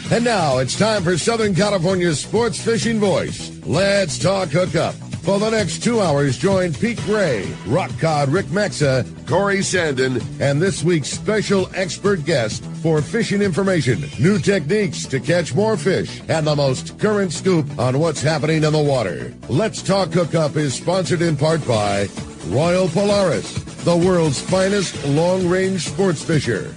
And now it's time for Southern California's sports fishing voice. Let's talk hookup. For the next 2 hours, join Pete Gray, Rock Cod Rick Maxa, Corey Sandin, and this week's special expert guest for fishing information, new techniques to catch more fish, and the most current scoop on what's happening in the water. Let's Talk Hookup is sponsored in part by Royal Polaris, the world's finest long-range sports fisher.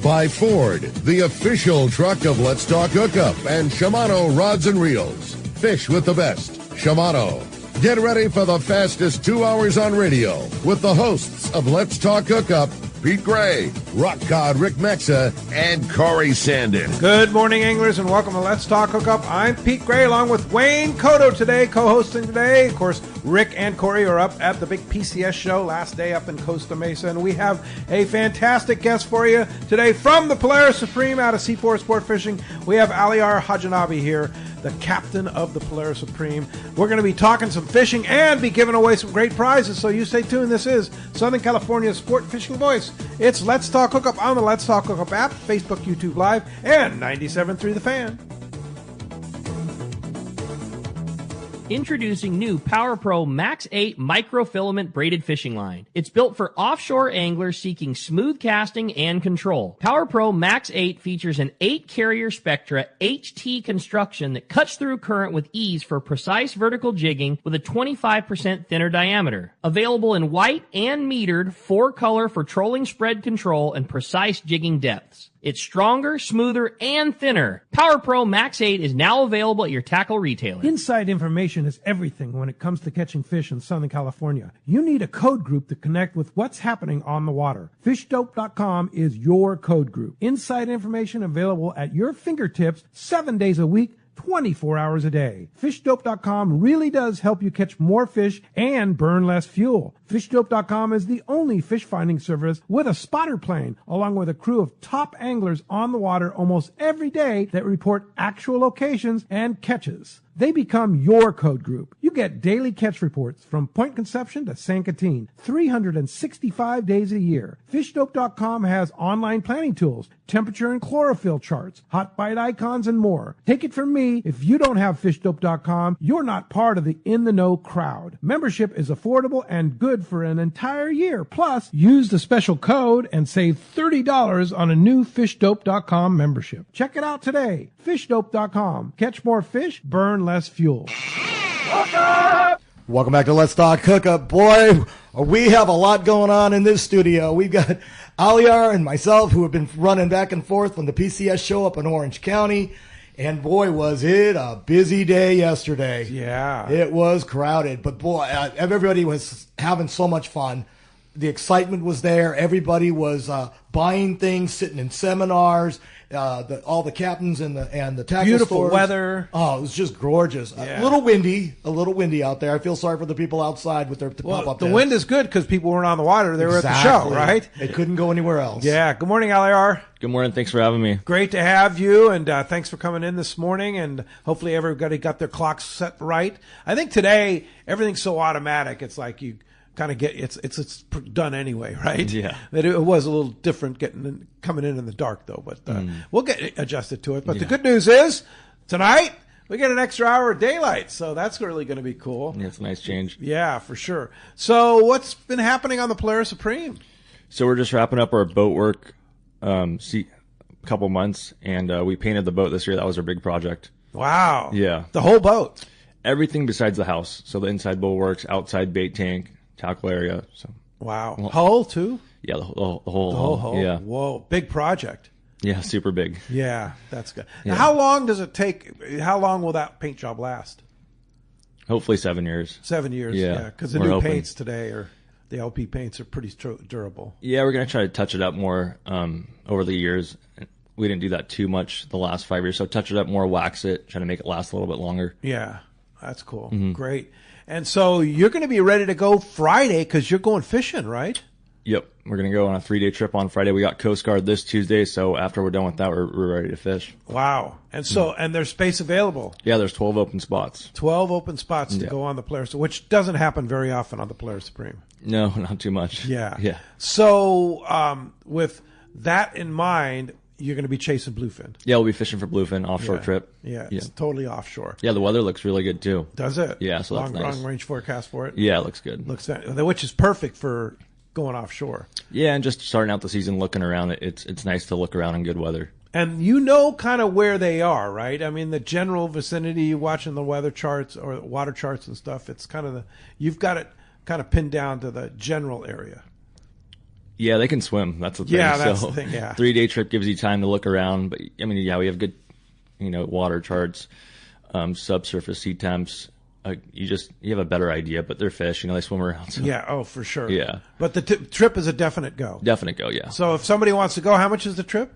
By Ford, the official truck of Let's Talk Hookup, and Shimano Rods and Reels. Fish with the best. Shimano. Get ready for the fastest 2 hours on radio with the hosts of Let's Talk Hookup, Pete Gray, Rock Cod Rick Maxa, and Corey Sandin. Good morning, anglers, and welcome to Let's Talk Hookup. I'm Pete Gray, along with Wayne Cotto today, co-hosting today. Of course, Rick and Corey are up at the big PCS show last day up in Costa Mesa, and we have a fantastic guest for you today from the Polaris Supreme out of C4 Sport Fishing. We have Aliyer Hajinabi here, the captain of the Polaris Supreme. We're going to be talking some fishing and be giving away some great prizes, so you stay tuned. This is Southern California's sport fishing voice. It's Let's Talk Hookup on the Let's Talk Hookup app, Facebook, YouTube Live, and 97.3 The Fan. Introducing new Power Pro Max 8 microfilament braided fishing line. It's built for offshore anglers seeking smooth casting and control. Power Pro Max 8 features an 8-carrier Spectra HT construction that cuts through current with ease for precise vertical jigging with a 25% thinner diameter. Available in white and metered 4-color for trolling spread control and precise jigging depths. It's stronger, smoother, and thinner. Power Pro Max 8 is now available at your tackle retailer. Inside information is everything when it comes to catching fish in Southern California. You need a code group to connect with what's happening on the water. FishDope.com is your code group. Inside information available at your fingertips 7 days a week, 24 hours a day. FishDope.com really does help you catch more fish and burn less fuel. FishDope.com is the only fish finding service with a spotter plane, along with a crew of top anglers on the water almost every day that report actual locations and catches. They become your code group. You get daily catch reports from Point Conception to San Catine, 365 days a year. FishDope.com has online planning tools, temperature and chlorophyll charts, hot bite icons, and more. Take it from me, if you don't have FishDope.com, you're not part of the in-the-know crowd. Membership is affordable and good for an entire year. Plus, use the special code and save $30 on a new FishDope.com membership. Check it out today. FishDope.com. Catch more fish, burn less fuel. Welcome back to Let's Talk Hookup. Boy, we have a lot going on in this studio. We've got Aliyer and myself who have been running back and forth from the PCS show up in Orange County. And boy, was it a busy day yesterday. Yeah. It was crowded. But boy, everybody was having so much fun. The excitement was there. Everybody was buying things, sitting in seminars. All the captains and the tackle Beautiful stores. weather. Oh, it was just gorgeous. Yeah. A little windy out there. I feel sorry for the people outside with their pop-up the tents. wind is good because people weren't on the water. They were at the show, right? They couldn't go anywhere else. Yeah. Good morning, Aliyer. Good morning. Thanks for having me. Great to have you, and thanks for coming in this morning, and hopefully everybody got their clocks set right. I think today everything's so automatic. It's like you kind of get it's done anyway, right? Yeah. It was a little different coming in the dark though, but we'll get adjusted to it. But the good news is tonight we get an extra hour of daylight, so that's really going to be cool. Yeah, it's a nice change. Yeah, for sure. So what's been happening on the Polaris Supreme? So we're just wrapping up our boat work, couple months, and we painted the boat this year. That was our big project. Wow. Yeah. The whole boat. Everything besides the house. So the inside bulwarks, outside bait tank, tackle area. So wow. Hull too? Yeah, the whole hull. Yeah. Whoa, big project. Yeah, super big. Yeah, that's good. Yeah. Now, how long does it take? How long will that paint job last? Hopefully 7 years. 7 years, Yeah, because the we're new hoping. paints today, or the LP paints, are pretty durable. Yeah, we're going to try to touch it up more over the years. We didn't do that too much the last 5 years, so touch it up more, wax it, try to make it last a little bit longer. Yeah, that's cool. Mm-hmm. Great. And so you're going to be ready to go Friday because you're going fishing, right? Yep. We're going to go on a 3-day trip on Friday. We got Coast Guard this Tuesday, so after we're done with that, we're ready to fish. Wow. And so, and there's space available. Yeah, there's 12 open spots. 12 open spots to go on the Polaris, which doesn't happen very often on the Polaris Supreme. No, not too much. Yeah. Yeah. So with that in mind, you're going to be chasing bluefin. Yeah, we'll be fishing for bluefin offshore trip. Yeah, it's totally offshore. Yeah, the weather looks really good too. Does it? Yeah, so that's nice. Long range forecast for it. Yeah, it looks good. Which is perfect for going offshore. Yeah, and just starting out the season, looking around, it's nice to look around in good weather. And you know kind of where they are, right? I mean, the general vicinity, watching the weather charts or water charts and stuff, it's kind of you've got it kind of pinned down to the general area. Yeah, they can swim. That's the thing. Yeah, that's the thing, yeah. 3-day trip gives you time to look around. But, I mean, yeah, we have good, water charts, subsurface sea temps. You have a better idea, but they're fish. They swim around. So. Yeah, oh, for sure. Yeah. But the trip is a definite go. Definite go, yeah. So if somebody wants to go, how much is the trip?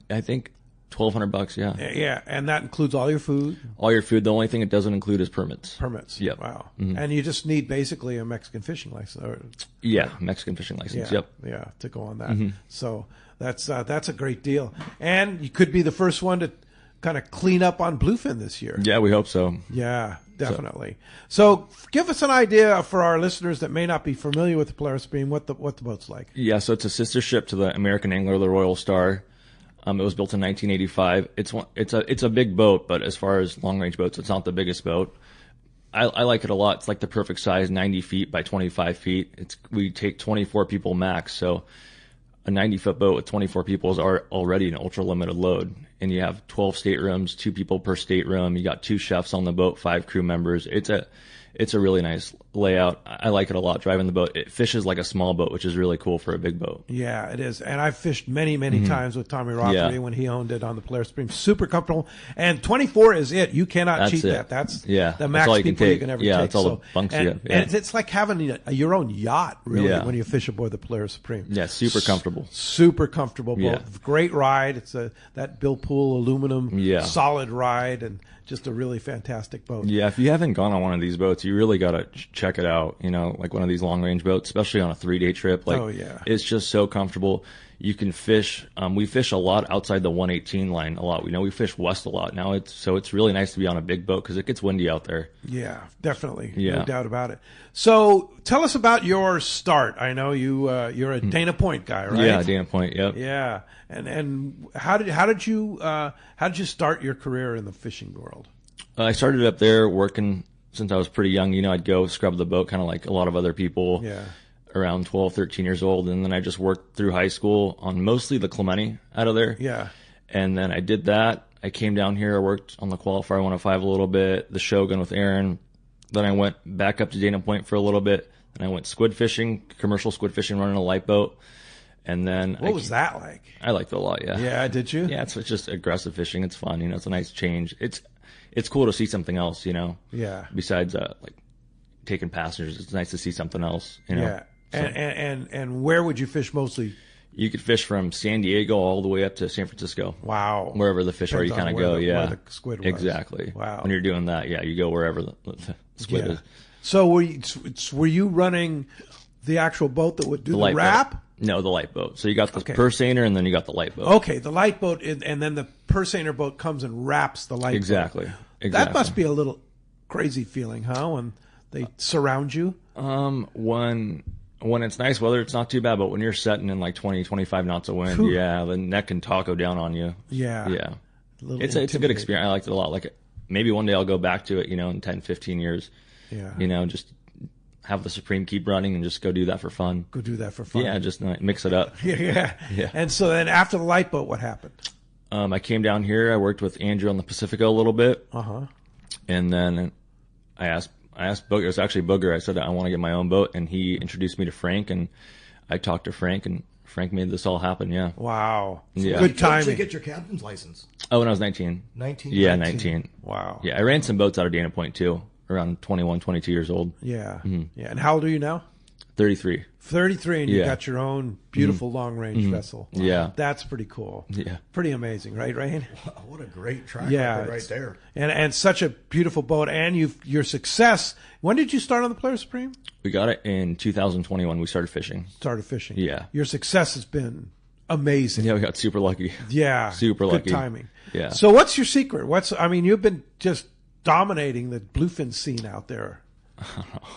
I think $1,200, yeah. Yeah, and that includes all your food? All your food. The only thing it doesn't include is permits. Permits. Yep. Wow. Mm-hmm. And you just need basically a Mexican fishing license. Yeah, Mexican fishing license. Yeah, Yep. Yeah, to go on that. Mm-hmm. So that's a great deal. And you could be the first one to kind of clean up on bluefin this year. Yeah, we hope so. Yeah, definitely. So give us an idea for our listeners that may not be familiar with the Polaris Supreme, what the boat's like. Yeah, so it's a sister ship to the American Angler, the Royal Star. It was built in 1985. It's a big boat, but as far as long range boats, it's not the biggest boat. I like it a lot. It's like the perfect size, 90 feet by 25 feet. We take 24 people max, so a 90-foot boat with 24 people is already an ultra limited load. And you have 12 staterooms, 2 people per stateroom. You got 2 chefs on the boat, 5 crew members. It's a really nice layout. I like it a lot driving the boat. It fishes like a small boat, which is really cool for a big boat. Yeah, it is. And I've fished many times with Tommy Rotary when he owned it on the Polaris Supreme. Super comfortable. And 24 is it. You cannot cheat that. That's the max all people you can ever take. Yeah, that's all the bunks you have. Yeah. And it's like having your own yacht, really, when you fish aboard the Polaris Supreme. Yeah, super comfortable. Super comfortable boat. Yeah. Great ride. It's that Bill Pool aluminum solid ride, and just a really fantastic boat. Yeah, if you haven't gone on one of these boats, you really got to check it out. Like one of these long-range boats, especially on a 3-day trip. It's just so comfortable. You can fish. We fish a lot outside the 118 line a lot. We fish west a lot now. It's really nice to be on a big boat because it gets windy out there. Yeah, definitely. Yeah. No doubt about it. So tell us about your start. I know you're a Dana Point guy, right? Yeah, Dana Point. Yep. Yeah. And how did you start your career in the fishing world? I started up there working since I was pretty young. I'd go scrub the boat kind of like a lot of other people. Yeah. Around 12, 13 years old. And then I just worked through high school on mostly the Clemente out of there. Yeah. And then I did that. I came down here. I worked on the Qualifier 105 a little bit, the Shogun with Aaron. Then I went back up to Dana Point for a little bit. And I went squid fishing, commercial squid fishing, running a light boat. And then what was that like? I liked it a lot. Yeah. Yeah. Did you? Yeah. It's just aggressive fishing. It's fun. It's a nice change. It's cool to see something else, Yeah. Besides, like taking passengers, it's nice to see something else, Yeah. So. And where would you fish mostly? You could fish from San Diego all the way up to San Francisco. Wow. Wherever the fish are, you kind of go. Where the squid was. Exactly. Wow. When you're doing that, you go wherever the squid is. So were you running the actual boat that would do the wrap? Boat. No, the light boat. So you got the purse seiner and then you got the light boat. Okay, the light boat, and then the purse seiner boat comes and wraps the light boat. Exactly. That must be a little crazy feeling, huh? When they surround you? When it's nice weather, it's not too bad. But when you're setting in like 20, 25 knots of wind, the neck can taco down on you. Yeah. Yeah. It's a good experience. I liked it a lot. Like maybe one day I'll go back to it, in 10, 15 years. Yeah. Just have the Supreme keep running and just go do that for fun. Go do that for fun. Yeah, just mix it up. Yeah. And so then after the light boat, what happened? I came down here. I worked with Andrew on the Pacifico a little bit. Uh-huh. And then I asked Booger. It was actually Booger. I said, I want to get my own boat. And he introduced me to Frank. And I talked to Frank. And Frank made this all happen, yeah. Wow. Yeah. Good timing. When did you get your captain's license? Oh, when I was 19. 19? Yeah, 19. Wow. Yeah, I ran some boats out of Dana Point, too, around 21, 22 years old. Yeah. Mm-hmm. Yeah. And how old are you now? 33. 33, and you got your own beautiful long-range vessel. Wow. Yeah. That's pretty cool. Yeah. Pretty amazing, right, Ryan? Wow, what a great track record right there. And such a beautiful boat. And your success. When did you start on the Polaris Supreme? We got it in 2021. We started fishing. Yeah. Your success has been amazing. Yeah, we got super lucky. Yeah. Super lucky. Good timing. Yeah. So what's your secret? You've been just dominating the bluefin scene out there.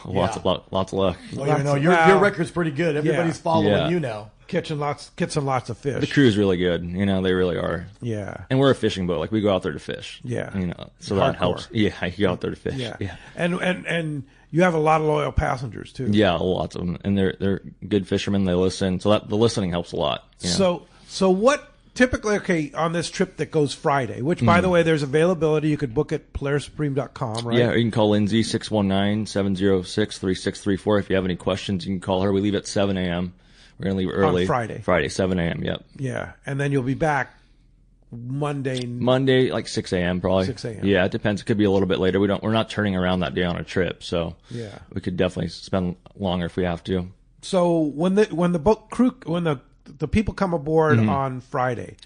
Lots of luck. Well, you know, your record's pretty good. Everybody's following you now. Catching lots of fish. The crew's really good. You know, they really are. Yeah. And we're a fishing boat. Like, we go out there to fish. Yeah. You know, so that helps. Yeah, you go out there to fish. Yeah. And you have a lot of loyal passengers too. Yeah, lots of them, and they're good fishermen. They listen, so that the listening helps a lot. You know? So what typically on this trip that goes Friday, which by the way, there's availability. You could book at PolarisSupreme.com, right? Yeah, or you can call Lindsay 619-706-3634 if you have any questions. You can call her. We leave at 7 a.m. We're gonna leave early on Friday. Friday, 7 a.m. Yep. Yeah, and then you'll be back Monday, like 6 a.m. probably. 6 a.m. Yeah, it depends. It could be a little bit later. We're not turning around that day on a trip, so yeah, we could definitely spend longer if we have to. So when the boat crew, when the people come aboard on Friday,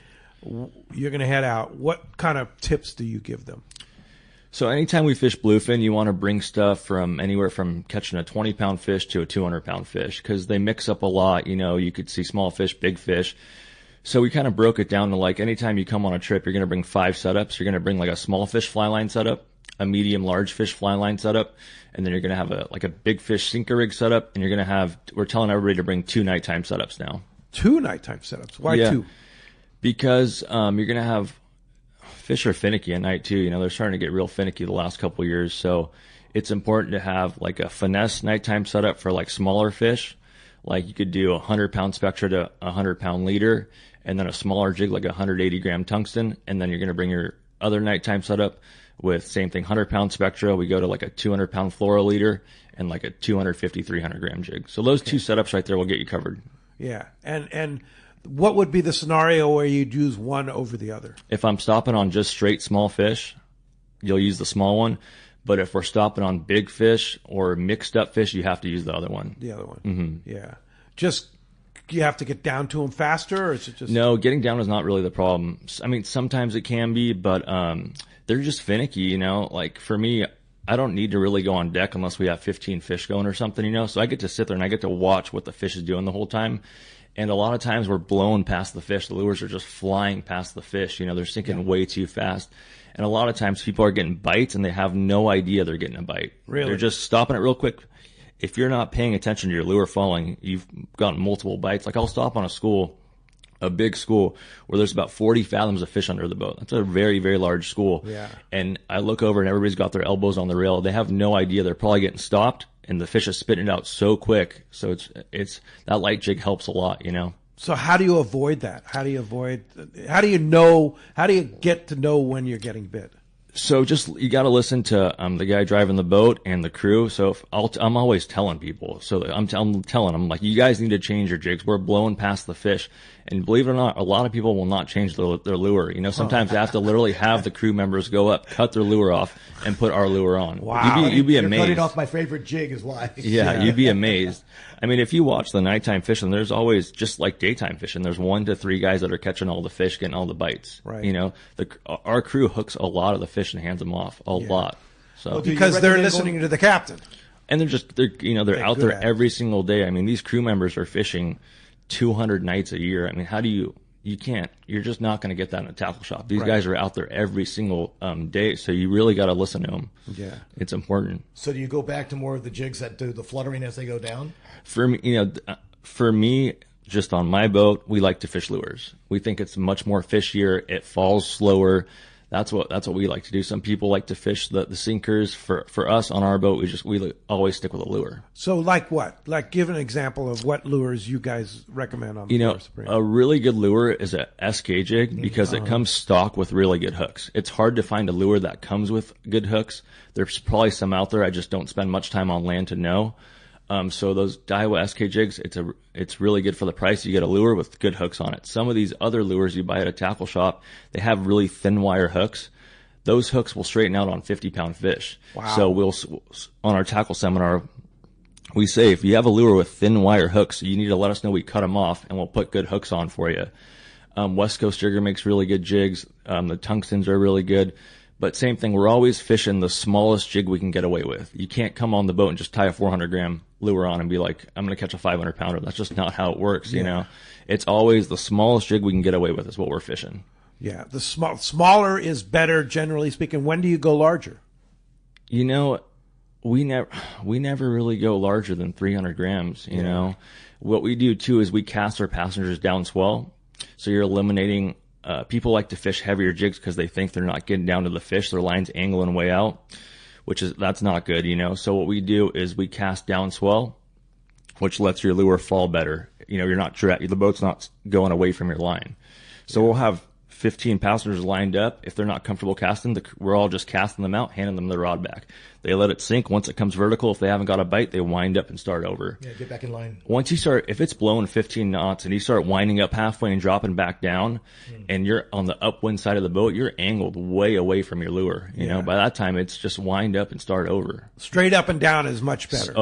you're going to head out. What kind of tips do you give them? So anytime we fish bluefin, you want to bring stuff from anywhere from catching a 20-pound fish to a 200-pound fish, because they mix up a lot. You know, you could see small fish, big fish. So we kind of broke it down to, like, anytime you come on a trip, you're going to bring 5 setups. You're going to bring like a small fish fly line setup, a medium large fish fly line setup, and then you're going to have a big fish sinker rig setup, and we're telling everybody to bring 2 nighttime setups now. 2 nighttime setups? Why 2? Because you're going to have fish are finicky at night too. You know, they're starting to get real finicky the last couple of years. So it's important to have like a finesse nighttime setup for like smaller fish. Like you could do a 100-pound spectra to a 100-pound leader, and then a smaller jig like a 180-gram tungsten. And then you're going to bring your other nighttime setup with same thing, 100-pound spectra. We go to like a 200-pound fluoro leader and like a 250, 300-gram jig. So those 2 setups right there will get you covered. Yeah. And what would be the scenario where you'd use one over the other? If I'm stopping on just straight small fish, you'll use the small one. But if we're stopping on big fish or mixed up fish, you have to use the other one. The other one. Mm-hmm. Yeah. Just, you have to get down to them faster, or is it just... No, getting down is not really the problem. I mean, sometimes it can be, but they're just finicky, you know? Like, for me, I don't need to really go on deck unless we have 15 fish going or something, you know? So I get to sit there and I get to watch what the fish is doing the whole time. And a lot of times we're blowing past the fish. The lures are just flying past the fish. You know, they're sinking way too fast. And a lot of times people are getting bites and they have no idea they're getting a bite. Really? They're just stopping it real quick. If you're not paying attention to your lure falling, you've gotten multiple bites. Like I'll stop on a big school where there's about 40 fathoms of fish under the boat. That's a very, very large school. Yeah. And I look over and everybody's got their elbows on the rail. They have no idea. They're probably getting stopped, and the fish is spitting it out so quick. So it's that light jig helps a lot, you know. So how do you avoid that? How do you get to know when you're getting bit? So you got to listen to the guy driving the boat and the crew. So I'm always telling people. So I'm telling them, like, you guys need to change your jigs. We're blowing past the fish. And believe it or not, a lot of people will not change their lure. You know, sometimes they have to literally have the crew members go up, cut their lure off, and put our lure on. Wow. You'd be amazed. Cutting off my favorite jig is why. Yeah, you'd be amazed. I mean, if you watch the nighttime fishing, there's always, just like daytime fishing, there's 1 to 3 guys that are catching all the fish, getting all the bites. Right. You know, our crew hooks a lot of the fish and hands them off a lot. So well, because they're listening to the captain. And they're out there every single day. I mean, these crew members are fishing 200 nights a year. I mean, you're just not going to get that in a tackle shop. These guys are out there every single day, so you really got to listen to them. Yeah. It's important. So do you go back to more of the jigs that do the fluttering as they go down? For me, just on my boat, we like to fish lures. We think it's much more fishier. It falls slower. That's what we like to do. Some people like to fish the sinkers. For us on our boat, we always stick with a lure. So like what? Like, give an example of what lures you guys recommend on the Polaris Supreme. A really good lure is a SK jig because it comes stock with really good hooks. It's hard to find a lure that comes with good hooks. There's probably some out there. I just don't spend much time on land to know. So those Daiwa SK jigs, it's really good for the price. You get a lure with good hooks on it. Some of these other lures you buy at a tackle shop, they have really thin wire hooks. Those hooks will straighten out on 50-pound fish. Wow. So on our tackle seminar, we say if you have a lure with thin wire hooks, you need to let us know. We cut them off and we'll put good hooks on for you. West Coast Jigger makes really good jigs. The tungstens are really good. But same thing, we're always fishing the smallest jig we can get away with. You can't come on the boat and just tie a 400-gram lure on and be like, I'm going to catch a 500-pounder. That's just not how it works, you know. It's always the smallest jig we can get away with is what we're fishing. Yeah, the smaller is better, generally speaking. When do you go larger? You know, we never really go larger than 300 grams. You know, what we do too is we cast our passengers down swell, so you're eliminating. People like to fish heavier jigs because they think they're not getting down to the fish. Their line's angling way out, that's not good, you know. So what we do is we cast down swell, which lets your lure fall better. You know, the boat's not going away from your line. So we'll have 15 passengers lined up. If they're not comfortable casting, we're all just casting them out, handing them the rod back. They let it sink. Once it comes vertical, if they haven't got a bite, they wind up and start over. Yeah, get back in line. Once if it's blowing 15 knots and you start winding up halfway and dropping back down, and you're on the upwind side of the boat, you're angled way away from your lure. You know, by that time, it's just wind up and start over. Straight up and down is much better.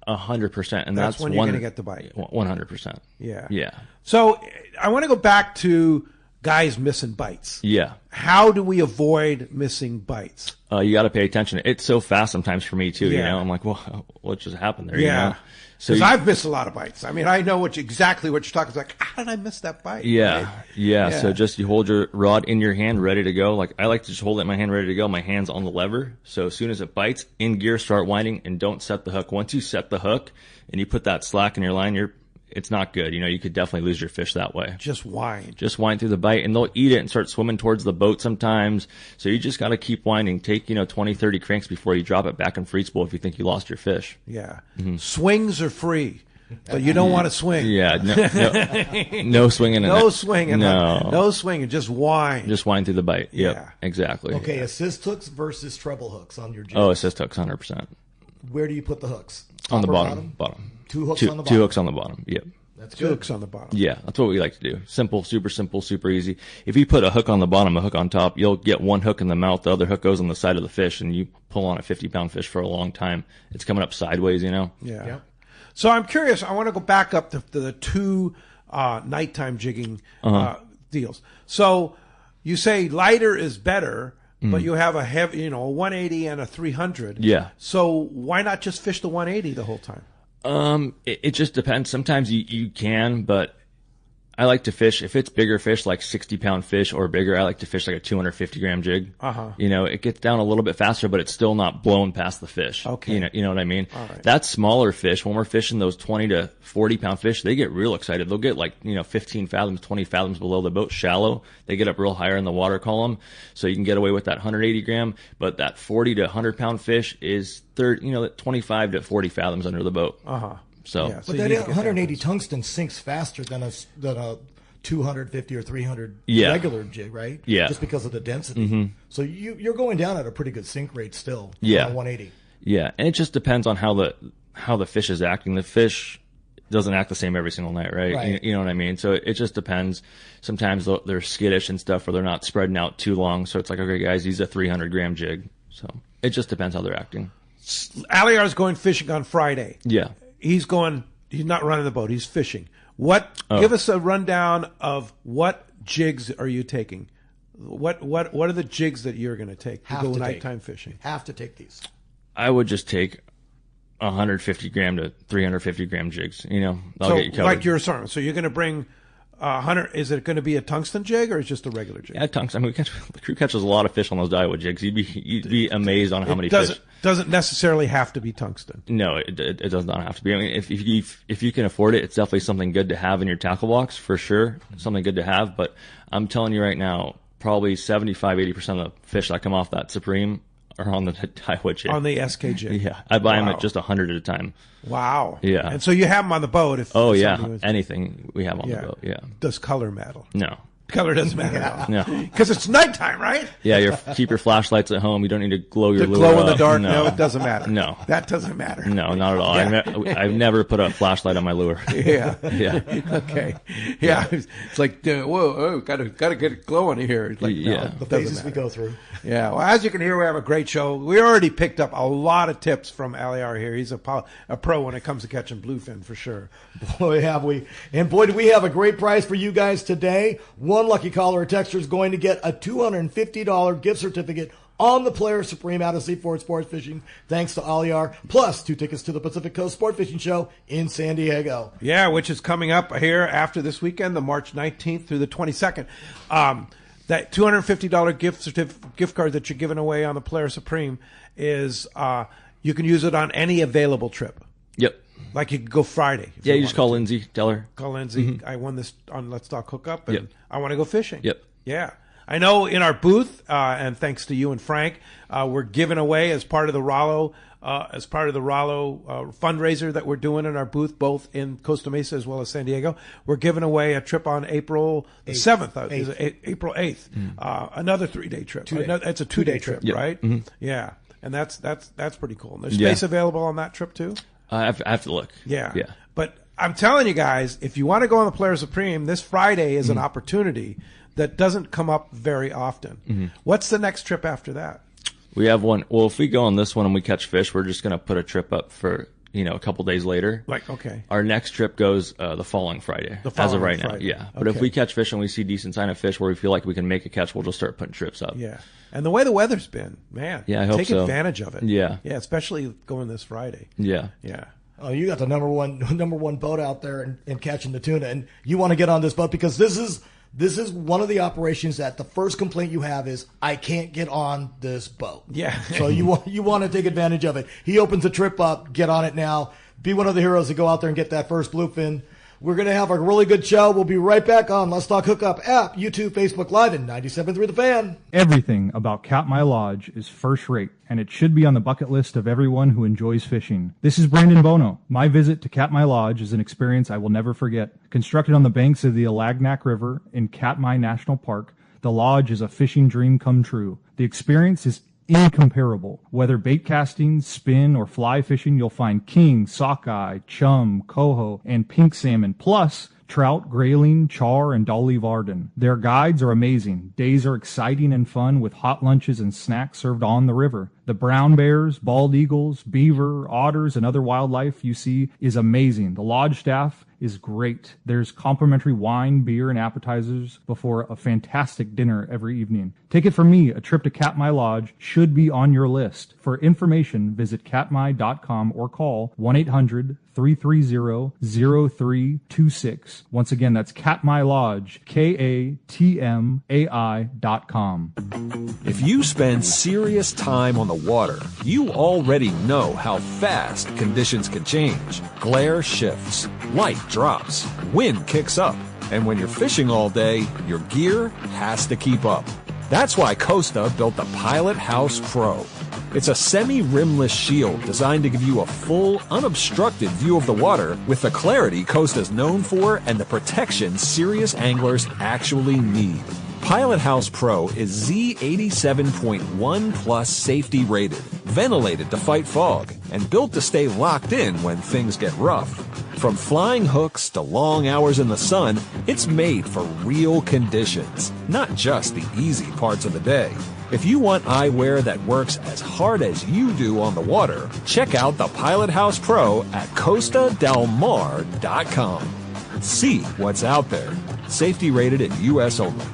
100%. And that's when you're going to get the bite. 100%. Yeah. Yeah. So I want to go back to guys missing bites. Yeah. How do we avoid missing bites? You got to pay attention. It's so fast sometimes for me too. You know, I'm like, well, what just happened there? Yeah. You know? So because I've missed a lot of bites. I mean, I know exactly what you're talking about. Like, how did I miss that bite? Yeah. Right? Yeah. So just you hold your rod in your hand, ready to go. Like I like to just hold it in my hand, ready to go. My hand's on the lever. So as soon as it bites, in gear, start winding, and don't set the hook. Once you set the hook and you put that slack in your line, it's not good. You know, you could definitely lose your fish that way. Just wind through the bite, and they'll eat it and start swimming towards the boat sometimes. So you just got to keep winding. Take, 20, 30 cranks before you drop it back in free spool if you think you lost your fish. Yeah. Mm-hmm. Swings are free. So you don't want to swing. Yeah. No swinging. No swinging. No. No swinging. Just wind. Just wind through the bite. Yep. Yeah. Exactly. Okay. Assist hooks versus treble hooks on your jig. Oh, assist hooks, 100%. Where do you put the hooks? On the bottom. Two hooks on the bottom. Two hooks on the bottom. Yep. That's good. Two hooks on the bottom. Yeah, that's what we like to do. Simple, super easy. If you put a hook on the bottom, a hook on top, you'll get one hook in the mouth, the other hook goes on the side of the fish, and you pull on a 50-pound fish for a long time. It's coming up sideways, you know? Yeah. Yep. So I'm curious. I want to go back up to the two nighttime jigging deals. So you say lighter is better, but you have a heavy, a 180 and a 300. Yeah. So why not just fish the 180 the whole time? It just depends. Sometimes you can, but I like to fish, if it's bigger fish, like 60-pound fish or bigger, I like to fish like a 250-gram jig. It gets down a little bit faster, but it's still not blown past the fish. Okay. You know what I mean? All right. That's smaller fish. When we're fishing those 20 to 40-pound fish, they get real excited. They'll get 15 fathoms, 20 fathoms below the boat, shallow. They get up real higher in the water column, so you can get away with that 180-gram. But that 40 to 100-pound fish is 25 to 40 fathoms under the boat. So, yeah, but that 180 tungsten sinks faster than a 250 or 300 regular jig, right? Yeah. Just because of the density. So you're going down at a pretty good sink rate still. Yeah. On 180. Yeah, and it just depends on how the fish is acting. The fish doesn't act the same every single night, right? You know what I mean? So it just depends. Sometimes they're skittish and stuff, or they're not spreading out too long. So it's like, okay, guys, he's a 300-gram jig. So it just depends how they're acting. Aliyar's going fishing on Friday. Yeah. He's not running the boat. He's fishing. Give us a rundown of what jigs are you taking? What are the jigs that you're going to take to go nighttime fishing? Have to take these. I would just take 150-gram to 350-gram jigs. Get you covered. Like your assortment. So you're going to bring 100. Is it going to be a tungsten jig or is it just a regular jig? Yeah, tungsten. I mean, the crew catches a lot of fish on those Daiwa jigs. You'd be amazed on how many fish. Doesn't necessarily have to be tungsten. No, it does not have to be. I mean, if you can afford it, it's definitely something good to have in your tackle box for sure. Something good to have. But I'm telling you right now, probably 75-80% of the fish that come off that Supreme are on the Daiwa jig. On the SK jig. Yeah, I buy them at just 100 at a time. Wow. Yeah. And so you have them on the boat. Anything we have on the boat. Yeah. Does color matter? No. Color doesn't matter at all. No. Because it's nighttime, right? Yeah, keep your flashlights at home. You don't need to glow your lure glow in the up. dark? No, it doesn't matter. No. That doesn't matter. No, not at all. Yeah. I've never put a flashlight on my lure. Yeah. Yeah. Okay. Yeah. It's like, whoa, gotta get it glowing here. It's like, no, the phases we go through. Yeah. Well, as you can hear, we have a great show. We already picked up a lot of tips from Aliyer here. He's a pro when it comes to catching bluefin for sure. Boy, have we. And boy, do we have a great prize for you guys today. One lucky caller or texter is going to get a $250 gift certificate on the Polaris Supreme out of Seaford Sports Fishing, thanks to Aliyer, plus 2 tickets to the Pacific Coast Sport Fishing Show in San Diego. Yeah, which is coming up here after this weekend, the March 19th through the 22nd. That $250 gift card that you're giving away on the Polaris Supreme is You can use it on any available trip. Yep. Like you could go Friday. Yeah, you just call Lindsay, tell her. Call Lindsay. I won this on Let's Talk Hookup, and Yep. I want to go fishing. Yep. Yeah. I know in our booth, and thanks to you and Frank, we're giving away as part of the Rollo fundraiser that we're doing in our booth, both in Costa Mesa as well as San Diego. We're giving away a trip on April 7th, April 8th. Another 3-day trip. It's a 2-day trip, Yep. right? Mm-hmm. Yeah. And that's pretty cool. And there's space available on that trip too? I have to look. Yeah. Yeah. But I'm telling you guys, if you want to go on the Polaris Supreme, this Friday is an opportunity that doesn't come up very often. What's the next trip after that? We have one. Well, if we go on this one and we catch fish, we're just going to put a trip up for, a couple days later. Okay. Our next trip goes the following Friday. As of right now, yeah. But if we catch fish and we see decent sign of fish where we feel like we can make a catch, we'll just start putting trips up. Yeah. And the way the weather's been, man. Yeah, I hope take so. advantage of it. Yeah. Yeah, especially going this Friday. Yeah. Yeah. Oh, you got the number one boat out there and catching the tuna, and you want to get on this boat because this is one of the operations that the first complaint you have is I can't get on this boat. Yeah. So you want to take advantage of it. He opens a trip up. Get on it now. Be one of the heroes to go out there and get that first bluefin. We're going to have a really good show. We'll be right back on Let's Talk Hookup app, YouTube, Facebook Live, and 97.3 The Fan. Everything about Katmai Lodge is first rate, and it should be on the bucket list of everyone who enjoys fishing. This is Brandon Bono. My visit to Katmai Lodge is an experience I will never forget. Constructed on the banks of the Alagnak River in Katmai National Park, the lodge is a fishing dream come true. The experience is incomparable. Whether bait casting, spin, or fly fishing, you'll find king, sockeye, chum, coho, and pink salmon, plus trout, grayling, char, and dolly varden. Their guides are amazing. Days are exciting and fun with hot lunches and snacks served on the river. The brown bears, bald eagles, beaver, otters, and other wildlife you see is amazing. The lodge staff is great. There's complimentary wine, beer, and appetizers before a fantastic dinner every evening. Take it from me, a trip to Katmai Lodge should be on your list. For information, visit katmai.com or call 1-800-330-0326. Once again, that's Katmai Lodge, KATMAI.com. If you spend serious time on the water, you already know how fast conditions can change. Glare shifts, light drops, wind kicks up, and when you're fishing all day, your gear has to keep up. That's why Costa built the Pilot House Pro. It's a semi-rimless shield designed to give you a full, unobstructed view of the water with the clarity Costa's known for and the protection serious anglers actually need. Pilot House Pro is Z87.1 Plus safety rated, ventilated to fight fog, and built to stay locked in when things get rough. From flying hooks to long hours in the sun, it's made for real conditions, not just the easy parts of the day. If you want eyewear that works as hard as you do on the water, check out the Pilot House Pro at CostaDelMar.com. See what's out there. Safety rated in U.S. only.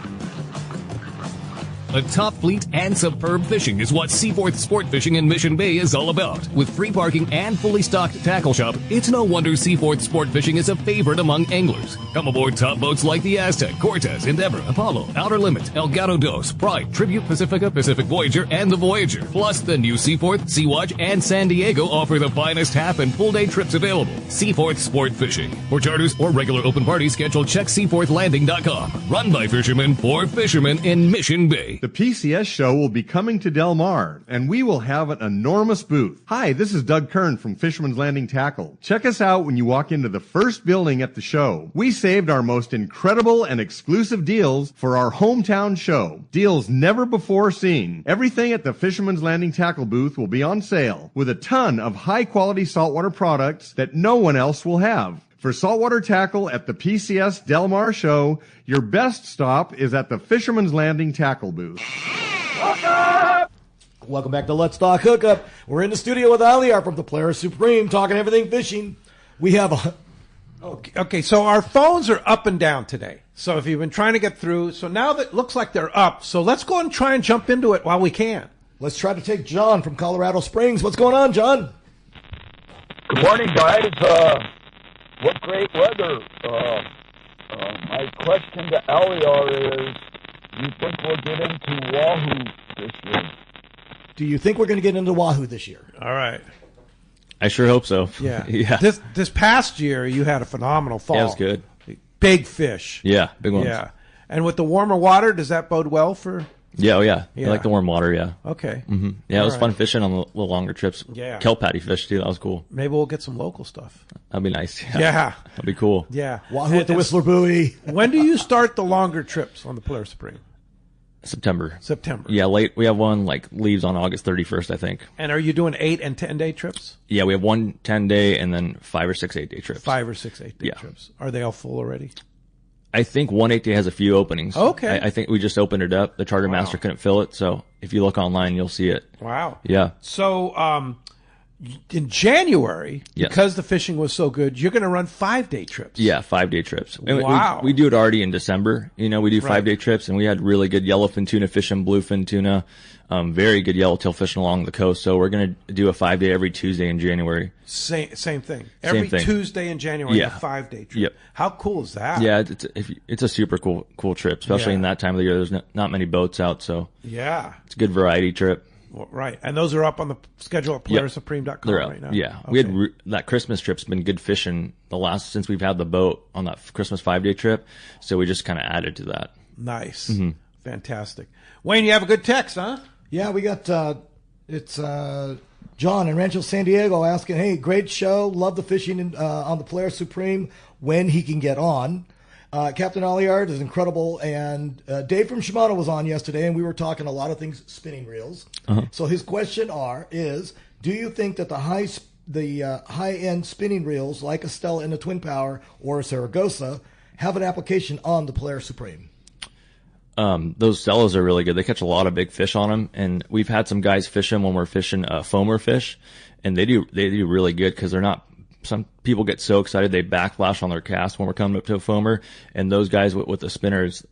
A top fleet and superb fishing is what Seaforth Sport Fishing in Mission Bay is all about. With free parking and fully stocked tackle shop, it's no wonder Seaforth Sport Fishing is a favorite among anglers. Come aboard top boats like the Aztec, Cortez, Endeavor, Apollo, Outer Limit, El Gato Dos, Pride, Tribute Pacifica, Pacific Voyager, and the Voyager. Plus, the new Seaforth, Sea-Watch, and San Diego offer the finest half and full day trips available. Seaforth Sport Fishing. For charters or regular open parties, schedule check seaforthlanding.com. Run by fishermen for fishermen in Mission Bay. The PCS show will be coming to Del Mar, and we will have an enormous booth. Hi, this is Doug Kern from Fisherman's Landing Tackle. Check us out when you walk into the first building at the show. We saved our most incredible and exclusive deals for our hometown show. Deals never before seen. Everything at the Fisherman's Landing Tackle booth will be on sale, with a ton of high-quality saltwater products that no one else will have. For saltwater tackle at the PCS Del Mar show, your best stop is at the Fisherman's Landing Tackle booth. Welcome back to Let's Talk Hookup. We're in the studio with Aliyer from the Polaris Supreme, talking everything fishing. We have a... Okay, so our phones are up and down today. So if you've been trying to get through, so now that it looks like they're up, so let's go and try and jump into it while we can. Let's try to take John from Colorado Springs. What's going on, John? Good morning, guys. What great weather. My question to Aliyer is, do you think we'll get into Wahoo this year? Do you think we're going to get into Wahoo this year? All right. I sure hope so. Yeah. Yeah. This past year, you had a phenomenal fall. Yeah, it was good. Big fish. Yeah, big ones. Yeah. And with the warmer water, does that bode well for? Yeah, oh yeah. Yeah. I like the warm water, yeah. Okay. Mm-hmm. Yeah, All it was right. fun fishing on the little longer trips. Yeah. Kelp patty fish, too. That was cool. Maybe we'll get some local stuff. That'd be nice. Yeah. That'd be cool. Yeah. Wahoo at the Whistler buoy. When do you start the longer trips on the Polaris Supreme? September. Yeah, late. We have one, leaves on August 31st, I think. And are you doing 8 and 10-day trips? Yeah, we have 1 10-day and then 5 or 6 8-day trips. 5 or 6 8-day Yeah. trips. Are they all full already? I think 1 8-day has a few openings. Okay. I think we just opened it up. The charter master couldn't fill it, so if you look online, you'll see it. Wow. Yeah. So in January, Yes. because the fishing was so good, you're going to run 5-day trips. Yeah, 5-day trips. And Wow. We do it already in December. We do Right. 5-day trips, and we had really good yellowfin tuna fishing, bluefin tuna, very good yellowtail fishing along the coast. So we're going to do a 5-day every Tuesday in January. Same thing. Every thing. Tuesday in January, Yeah. a 5-day trip. Yep. How cool is that? Yeah, it's a super cool trip, especially Yeah. in that time of the year. There's not many boats out, so Yeah. it's a good variety trip. Well, right. And those are up on the schedule at PolarisSupreme.com They're out. right now. Yeah, Okay. we had that Christmas trip's been good fishing since we've had the boat on that Christmas 5-day trip. So we just kind of added to that. Nice. Mm-hmm. Fantastic. Wayne, you have a good text, huh? Yeah, we got it's John in Rancho San Diego asking, "Hey, great show. Love the fishing on the Polaris Supreme. When he can get on." Captain Aliyer is incredible, and Dave from Shimano was on yesterday, and we were talking a lot of things spinning reels. Uh-huh. So his question is, do you think that the high-end spinning reels like a Stella and a Twin Power or a Saragossa have an application on the Polaris Supreme? Those Stellas are really good. They catch a lot of big fish on them, and we've had some guys fish them when we're fishing foamer fish, and they do really good because they're not. Some people get so excited they backflash on their cast when we're coming up to a foamer, and those guys with the spinners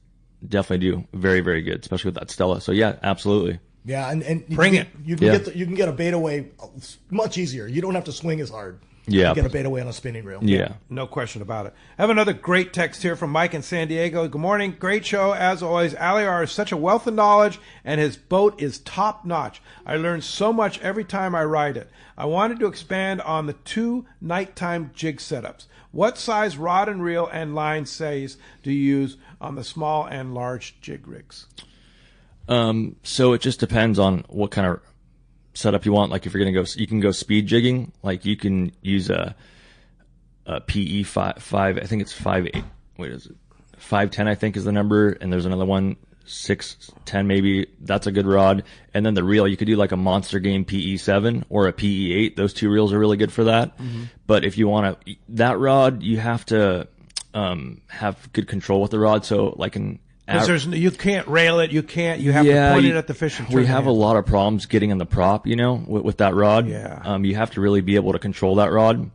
definitely do very, very good, especially with that Stella. So yeah, absolutely. Yeah, and Bring it. You can get a bait away much easier. You don't have to swing as hard. Yeah. You get a bait away on a spinning reel. Yeah. No question about it. I have another great text here from Mike in San Diego. Good morning. Great show, as always. Aliyer is such a wealth of knowledge, and his boat is top-notch. I learn so much every time I ride it. I wanted to expand on the 2 nighttime jig setups. What size rod and reel and line says do you use on the small and large jig rigs? So it just depends on what kind of setup you want. Like if you're going to go, you can go speed jigging. Like you can use a PE 5, I think it's 5.8. Wait, is it 510? I think is the number. And there's another one, 610 maybe. That's a good rod. And then the reel, you could do like a Monster Game PE 7 or a PE 8. Those 2 reels are really good for that. Mm-hmm. But if you want that rod, you have to have good control with the rod. So like because you can't rail it, you have to point it at the fish and turn we have it a in. lot of problems getting in the prop, with that rod. Yeah. You have to really be able to control that rod.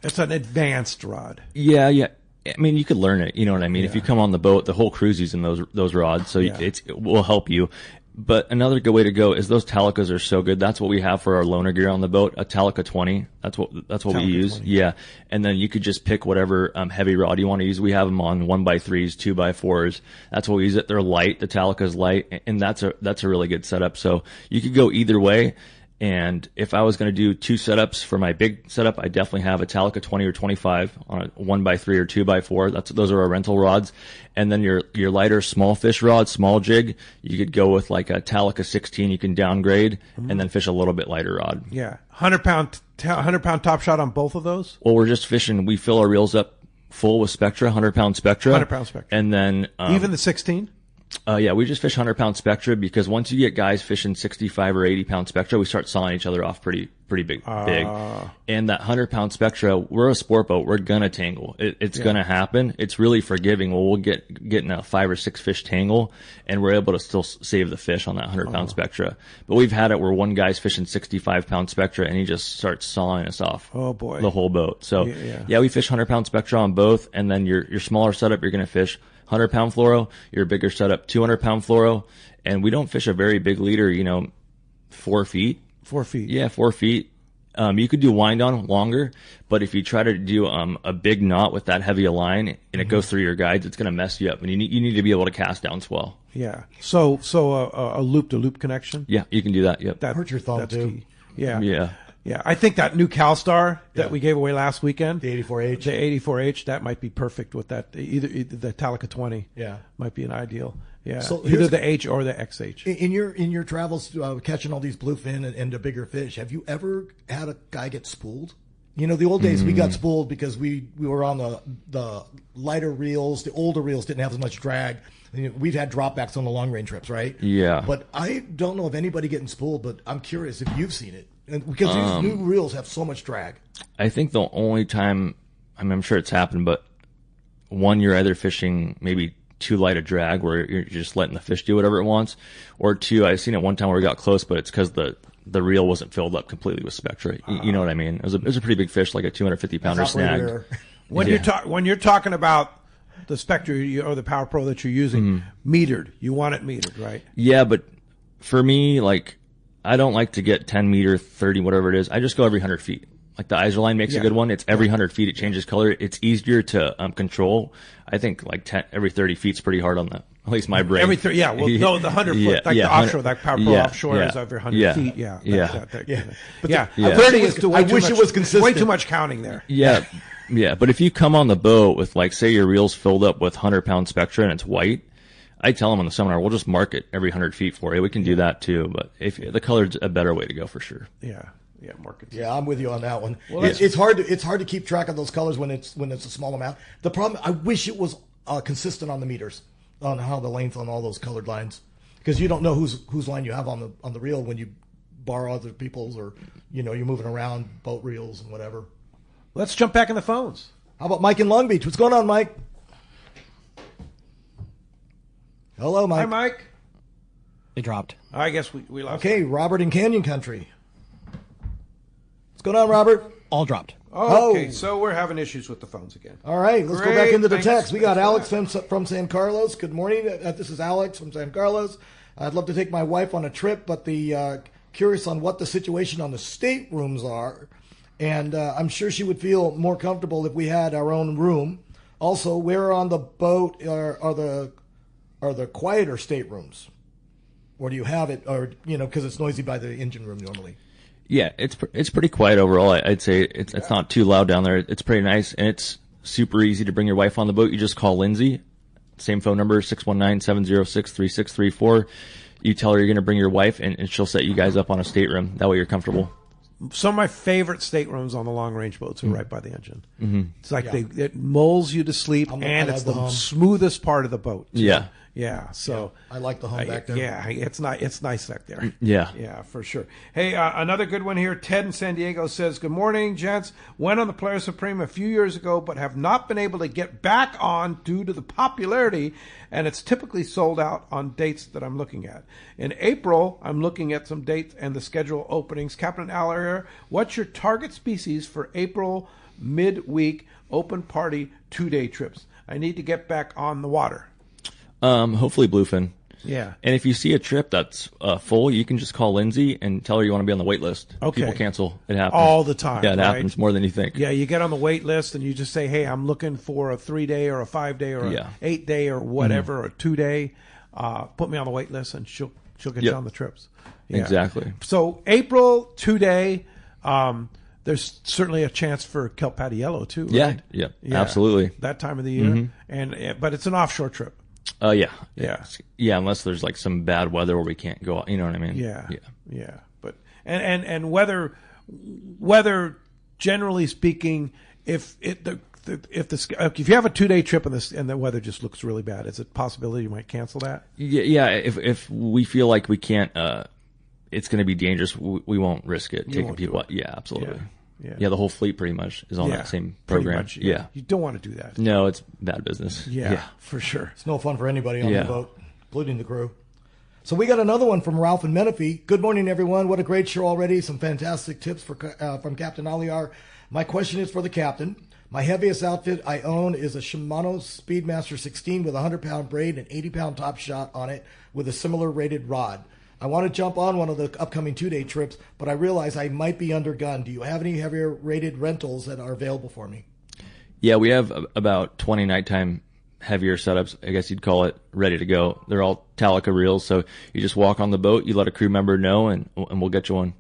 It's an advanced rod. Yeah. I mean, you could learn it. You know what I mean? Yeah. If you come on the boat, the whole crew's using those rods, so it will help you. But another good way to go is those Talicas are so good. That's what we have for our loaner gear on the boat, a Talica 20. That's what we use. 20. Yeah. And then you could just pick whatever heavy rod you want to use. We have them on 1x3s, 2x4s. That's what we use it. They're light. The Talica's light, and that's a really good setup. So you could go either way. And if I was going to do 2 setups for my big setup, I definitely have a Talica 20 or 25 on a 1x3 or 2x4. Those are our rental rods. And then your lighter small fish rod, small jig, you could go with like a Talica 16. You can downgrade and then fish a little bit lighter rod. Yeah. 100-pound top shot on both of those? Well, we're just fishing. We fill our reels up full with Spectra, 100-pound Spectra. 100-pound Spectra. And then even the 16? Yeah, we just fish 100-pound Spectra because once you get guys fishing 65 or 80-pound Spectra, we start sawing each other off pretty big. And that 100-pound Spectra, we're a sport boat. We're gonna tangle. It's gonna happen. It's really forgiving. We'll get in a 5 or 6 fish tangle, and we're able to still save the fish on that 100-pound Spectra. But we've had it where one guy's fishing 65-pound Spectra, and he just starts sawing us off. Oh boy, the whole boat. So yeah, we fish 100-pound Spectra on both, and then your smaller setup, you're gonna fish 100-pound fluoro, your bigger setup, 200-pound fluoro, and we don't fish a very big leader, 4 feet. 4 feet. Yeah, 4 feet. You could do wind on longer, but if you try to do a big knot with that heavy a line and it goes through your guides, it's going to mess you up, and you need to be able to cast down swell. Yeah. So a loop-to-loop connection? Yeah, you can do that. Yep. That hurt your thumb, too. Key. Yeah. Yeah. Yeah, I think that new CalStar that we gave away last weekend, The 84H. the 84H, that might be perfect with that. Either the Talica 20, might be an ideal. Yeah, So either the H or the XH. In your travels catching all these bluefin and the bigger fish, have you ever had a guy get spooled? You know, the old days we got spooled because we were on the lighter reels. The older reels didn't have as much drag. We've had dropbacks on the long range trips, right? Yeah. But I don't know of anybody getting spooled, but I'm curious if you've seen it. And because these new reels have so much drag. I think the only time, I'm sure it's happened, but one, you're either fishing maybe too light a drag where you're just letting the fish do whatever it wants, or two, I've seen it one time where we got close, but it's because the reel wasn't filled up completely with Spectra. You know what I mean? It was a pretty big fish, like a 250-pounder snag. When you're talking about the Spectra or the Power Pro that you're using, metered, you want it metered, right? Yeah, but for me, like, I don't like to get 10 meter, 30, whatever it is. I just go every 100 feet. Like the Iserline makes a good one. It's every 100 feet. It changes color. It's easier to control. I think like every 30 feet's pretty hard on the, at least my brain. Every 30, yeah. Well, no, the 100 foot, like the offshore, that Power Pro offshore is every 100 feet. Yeah. But 30 is too much. I wish it was consistent. Way too much counting there. Yeah. Yeah. But if you come on the boat with, like, say your reel's filled up with 100-pound Spectra and it's white, I tell them on the seminar, we'll just mark it every 100 feet for you. We can do that too. But if the color's a better way to go for sure. Yeah. Yeah, market. Yeah, I'm with you on that one. Well, it's hard to keep track of those colors when it's a small amount. The problem, I wish it was consistent on the meters, on how the length on all those colored lines, because you don't know whose line you have on the reel when you borrow other people's, or you're moving around boat reels and whatever. Let's jump back in the phones. How about Mike in Long Beach? What's going on, Mike? Hello, Mike. Hi, Mike. They dropped. I guess we lost. Okay, Robert in Canyon Country. What's going on, Robert? All dropped. Oh, okay, so we're having issues with the phones again. All right, let's go back into the text. We got Alex from San Carlos. Good morning. This is Alex from San Carlos. I'd love to take my wife on a trip, but curious on what the situation on the staterooms are. And I'm sure she would feel more comfortable if we had our own room. Also, where on the boat are the quieter staterooms? Or do you have it, or because it's noisy by the engine room normally? Yeah, it's pretty quiet overall. I'd say it's not too loud down there. It's pretty nice, and it's super easy to bring your wife on the boat. You just call Lindsay, same phone number, 619-706-3634. You tell her you're going to bring your wife, and she'll set you guys up on a stateroom. That way you're comfortable. Some of my favorite staterooms on the long range boats are right by the engine. Mm-hmm. It's like it lulls you to sleep, and it's the smoothest part of the boat. Yeah. Yeah, so I like the home back there. Yeah, it's nice back there. Yeah, yeah, for sure. Hey, another good one here. Ted in San Diego says, "Good morning, gents. Went on the Polaris Supreme a few years ago, but have not been able to get back on due to the popularity, and it's typically sold out on dates that I'm looking at. In April, I'm looking at some dates and the schedule openings. Captain Aliyer, what's your target species for April midweek open party 2-day trips? I need to get back on the water." Hopefully bluefin. Yeah. And if you see a trip that's full, you can just call Lindsay and tell her you want to be on the wait list. Okay. People cancel. It happens. All the time. Yeah, it right? happens more than you think. Yeah, you get on the wait list and you just say, "Hey, I'm looking for a 3-day or a 5-day or a 8-day or whatever, or a 2-day. Put me on the wait list," and she'll get you on the trips. Yeah. Exactly. So April 2-day, there's certainly a chance for kelp patty yellow too, right? Yeah, absolutely. That time of the year. But it's an offshore trip. Yeah, unless there's like some bad weather where we can't go out, you know what I mean? Yeah. But and weather, generally speaking, if you have a 2-day trip and the weather just looks really bad, is it a possibility you might cancel that? Yeah. If we feel like we can't, it's going to be dangerous, we won't risk it taking people out. Yeah, absolutely. Yeah, the whole fleet pretty much is on that same program. Much, yeah. You don't want to do that. No, it's bad business. Yeah, for sure. It's no fun for anybody on the boat, including the crew. So we got another one from Ralph and Menifee. Good morning, everyone. What a great show already. Some fantastic tips from Captain Aliyer. My question is for the captain. My heaviest outfit I own is a Shimano Speedmaster 16 with a 100-pound braid and 80-pound top shot on it with a similar rated rod. I want to jump on one of the upcoming 2-day trips, but I realize I might be undergunned. Do you have any heavier rated rentals that are available for me? Yeah, we have about 20 nighttime heavier setups, I guess you'd call it, ready to go. They're all Talica reels, so you just walk on the boat, you let a crew member know, and we'll get you one.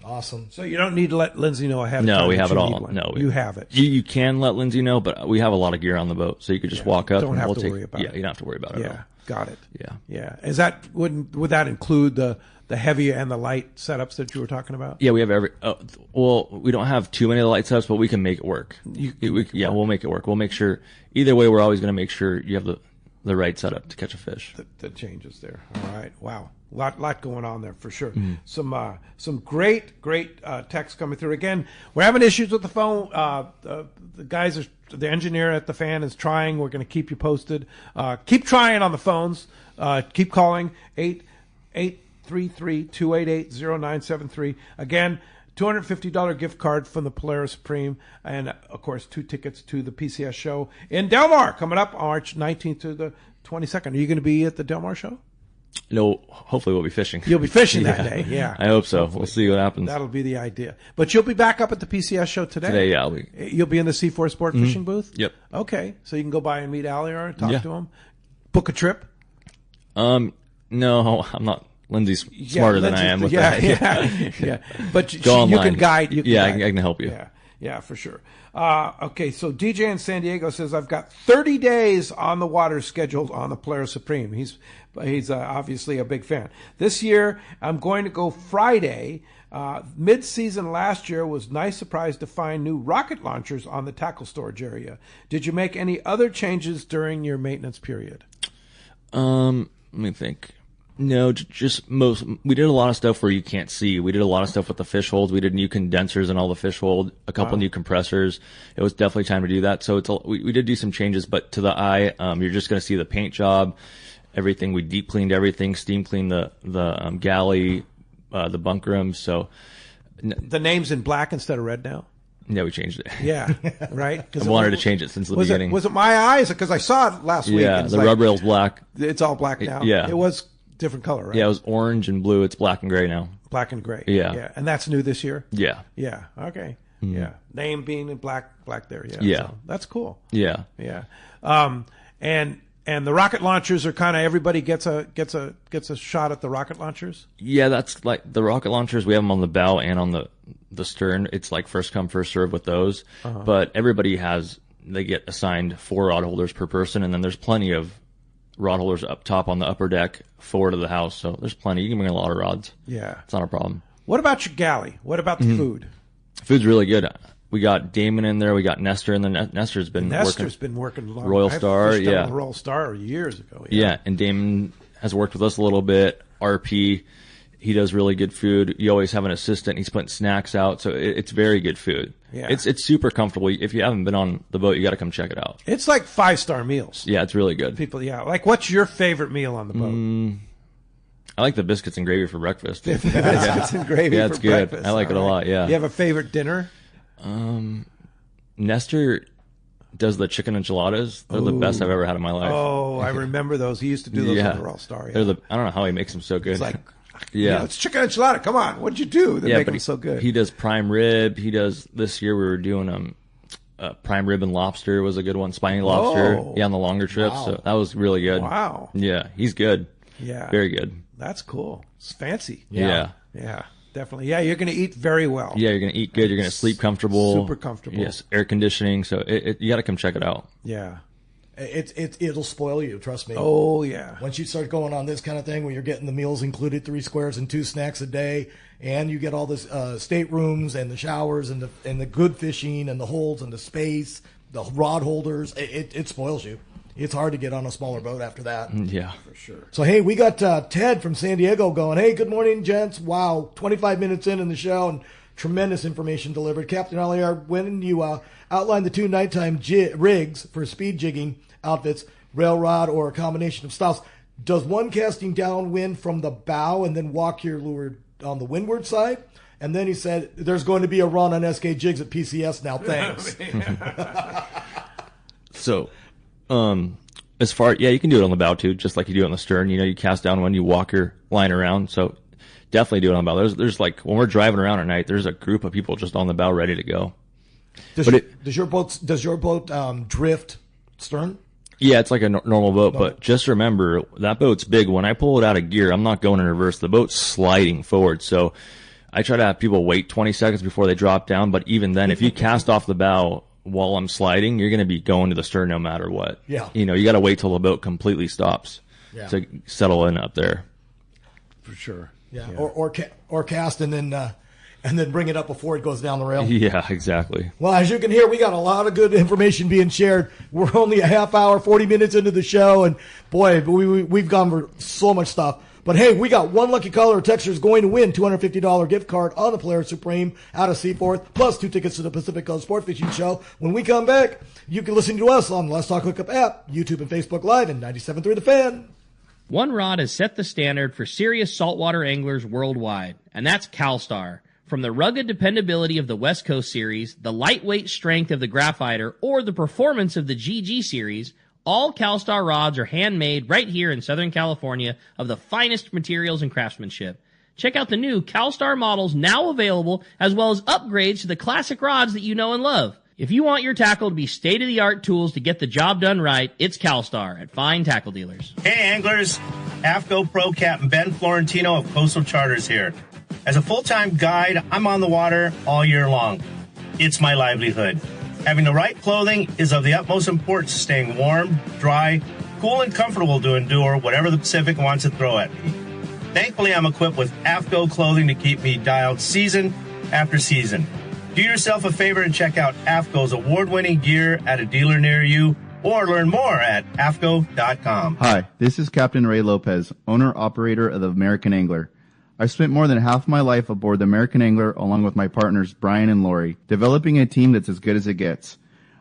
Awesome. So you don't need to let Lindsay know ahead of time. No, we have that it you all. need one. No, you have it. You can let Lindsay know, but we have a lot of gear on the boat, so you could just walk up. Don't and have we'll to take, worry about it. Yeah, you don't have to worry about it. At all. Got it. Yeah. Yeah. Is that would that include the heavy and the light setups that you were talking about? Yeah, we have every. Well, we don't have too many of the light setups, but we can make it work. We'll make it work. We'll make sure. Either way, we're always going to make sure you have the right setup to catch a fish. The changes there. All right. Wow. Lot going on there for sure. Mm-hmm. Some great text coming through. Again, we're having issues with the phone. The guys are. The engineer at the fan is trying. We're going to keep you posted. Keep trying on the phones. Keep calling 833-288-0973. Again, $250 gift card from the Polaris Supreme, and of course 2 tickets to the PCS show in Del Mar coming up March 19th to the 22nd. Are you going to be at the Del Mar show? No, hopefully we'll be fishing. You'll be fishing that day, yeah. I hope so. Hopefully. We'll see what happens. That'll be the idea. But you'll be back up at the PCS show today? Today, yeah. You'll be in the C4 Sport Fishing booth? Yep. Okay, so you can go by and meet Aliyer and talk to him? Book a trip? No, I'm not. Lindsay's smarter than I am with that. Yeah. But you online. Can guide. I can help you. Yeah, for sure. Okay, so DJ in San Diego says, I've got 30 days on the water scheduled on the Polaris Supreme. He's obviously a big fan. This year, I'm going to go Friday. Mid-season last year was nice surprise to find new rocket launchers on the tackle storage area. Did you make any other changes during your maintenance period? Let me think. No, just we did a lot of stuff where you can't see. We did a lot of stuff with the fish holds. We did new condensers in all the fish hold, a couple new compressors. It was definitely time to do that. So we did do some changes, but to the eye, you're just going to see the paint job, everything. We deep cleaned everything, steam cleaned the galley, the bunk rooms. So the name's in black instead of red now. Yeah, we changed it. Yeah, right. I wanted to change it since the beginning. Was it my eyes? Because I saw it last week. Yeah, the rub rail's black. It's all black now. Yeah, it was different color, right? Yeah, it was orange and blue. It's black and gray now. Black and gray. Yeah. And that's new this year? Yeah. Yeah. Okay. Mm-hmm. Yeah. Name being in black there. Yeah. Yeah. So that's cool. Yeah. Yeah. And the rocket launchers are kind of everybody gets a shot at the rocket launchers? Yeah, that's like the rocket launchers. We have them on the bow and on the stern. It's like first come, first serve with those. Uh-huh. But everybody they get assigned 4 rod holders per person, and then there's plenty of rod holders up top on the upper deck forward of the house. So there's plenty. You can bring a lot of rods. Yeah. It's not a problem. What about your galley? What about the food? Food's really good. We got Damon in there. We got Nestor in there. Nestor's been working long. Royal Star, yeah. Royal Star years ago. Yeah, and Damon has worked with us a little bit. RP, he does really good food. You always have an assistant. He's putting snacks out, so it's very good food. Yeah. It's super comfortable. If you haven't been on the boat, you got to come check it out. It's like 5-star meals. Yeah, it's really good. Like, what's your favorite meal on the boat? I like the biscuits and gravy for breakfast. Biscuits and gravy for breakfast. Yeah, it's good. I like it a lot, yeah. You have a favorite dinner? Nestor does the chicken enchiladas. They're the best I've ever had in my life. Oh, I remember those. He used to do those on the Royal Star. Yeah. I don't know how he makes them so good. It's like, it's chicken enchilada. Come on, what'd you do? They make them so good. He does prime rib. This year we were doing prime rib and lobster was a good one. Spiny lobster. Oh, on the longer trips. Wow. So that was really good. Wow. Yeah, he's good. Yeah. Very good. That's cool. It's fancy. Yeah. Yeah. Definitely. Yeah, you're going to eat very well. Yeah, you're going to eat good. You're going to sleep comfortable. Super comfortable. Yes, air conditioning. So you got to come check it out. Yeah. It'll spoil you, trust me. Oh, yeah. Once you start going on this kind of thing where you're getting the meals included, 3 squares and 2 snacks a day, and you get all this staterooms and the showers and the good fishing and the holds and the space, the rod holders, it spoils you. It's hard to get on a smaller boat after that. Yeah. For sure. So, hey, we got Ted from San Diego going, hey, good morning, gents. Wow, 25 minutes in the show and tremendous information delivered. Captain Aliyer, when you outlined the 2 nighttime rigs for speed jigging outfits, rail rod or a combination of styles, does one casting downwind from the bow and then walk your lure on the windward side? And then he said, there's going to be a run on SK Jigs at PCS now. Thanks. So... as far, you can do it on the bow too, just like you do on the stern. You cast down when you walk your line around. So definitely do it on the bow. There's like when we're driving around at night, there's a group of people just on the bow ready to go. Does your boat drift stern? Yeah, it's like a normal boat, but just remember that boat's big. When I pull it out of gear, I'm not going in reverse. The boat's sliding forward. So I try to have people wait 20 seconds before they drop down, but even then, if you cast off the bow while I'm sliding, you're going to be going to the stern no matter what. Yeah. You know, you got to wait till the boat completely stops to settle in up there. For sure. Yeah. Or cast and then bring it up before it goes down the rail. Yeah, exactly. Well, as you can hear, we got a lot of good information being shared. We're only a half hour, 40 minutes into the show, and boy, we've gone over so much stuff. But hey, we got one lucky caller or texter is going to win $250 gift card on the Polaris Supreme out of Seaforth, plus 2 tickets to the Pacific Coast Sport Fishing Show. When we come back, you can listen to us on the Let's Talk Hookup app, YouTube and Facebook Live, and 97.3 The Fan. One rod has set the standard for serious saltwater anglers worldwide, and that's CalStar. From the rugged dependability of the West Coast Series, the lightweight strength of the Graphiter, or the performance of the GG Series, all CalStar rods are handmade right here in Southern California of the finest materials and craftsmanship. Check out the new CalStar models now available, as well as upgrades to the classic rods that you know and love. If you want your tackle to be state-of-the-art tools to get the job done right, it's CalStar at fine tackle dealers. Hey anglers, AFCO Pro Captain Ben Florentino of Coastal Charters here. As a full-time guide, I'm on the water all year long. It's my livelihood. Having the right clothing is of the utmost importance to staying warm, dry, cool, and comfortable to endure whatever the Pacific wants to throw at me. Thankfully, I'm equipped with AFCO clothing to keep me dialed season after season. Do yourself a favor and check out AFCO's award-winning gear at a dealer near you, or learn more at AFCO.com. Hi, this is Captain Ray Lopez, owner-operator of the American Angler. I've spent more than half my life aboard the American Angler along with my partners Brian and Lori, developing a team that's as good as it gets.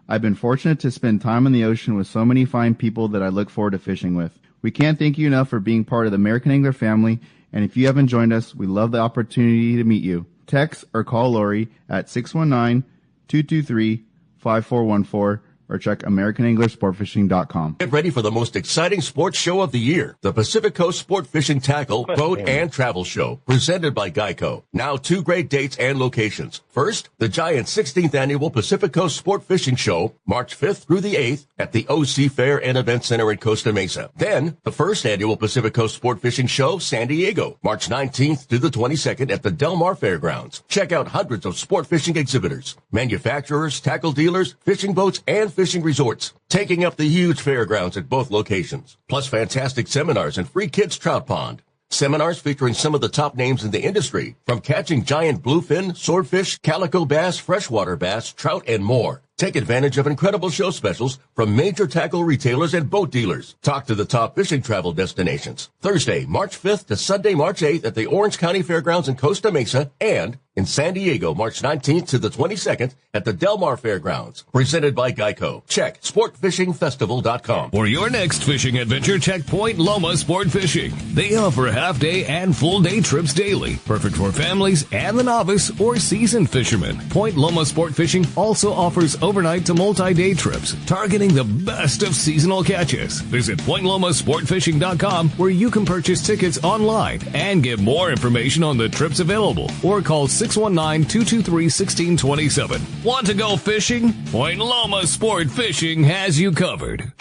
I've been fortunate to spend time on the ocean with so many fine people that I look forward to fishing with. We can't thank you enough for being part of the American Angler family, and if you haven't joined us, we love the opportunity to meet you. Text or call Lori at 619-223-5414 or check AmericanAnglerSportFishing.com. Get ready for the most exciting sports show of the year, the Pacific Coast Sport Fishing Tackle, Boat, and Travel Show, presented by Geico. Now 2 great dates and locations. First, the giant 16th Annual Pacific Coast Sport Fishing Show, March 5th through the 8th at the OC Fair and Event Center in Costa Mesa. Then, the first annual Pacific Coast Sport Fishing Show, San Diego, March 19th to the 22nd at the Del Mar Fairgrounds. Check out hundreds of sport fishing exhibitors, manufacturers, tackle dealers, fishing boats, and fishing resorts, taking up the huge fairgrounds at both locations, plus fantastic seminars and free kids trout pond. Seminars featuring some of the top names in the industry, from catching giant bluefin, swordfish, calico bass, freshwater bass, trout, and more. Take advantage of incredible show specials from major tackle retailers and boat dealers. Talk to the top fishing travel destinations. Thursday, March 5th to Sunday, March 8th at the Orange County Fairgrounds in Costa Mesa, and in San Diego, March 19th to the 22nd at the Del Mar Fairgrounds. Presented by Geico. Check SportFishingFestival.com. For your next fishing adventure, check Point Loma Sport Fishing. They offer half-day and full-day trips daily, perfect for families and the novice or seasoned fishermen. Point Loma Sport Fishing also offers overnight to multi-day trips, targeting the best of seasonal catches. Visit PointLomaSportFishing.com, where you can purchase tickets online and get more information on the trips available, or call 619-223-1627. Want to go fishing? Point Loma Sport Fishing has you covered.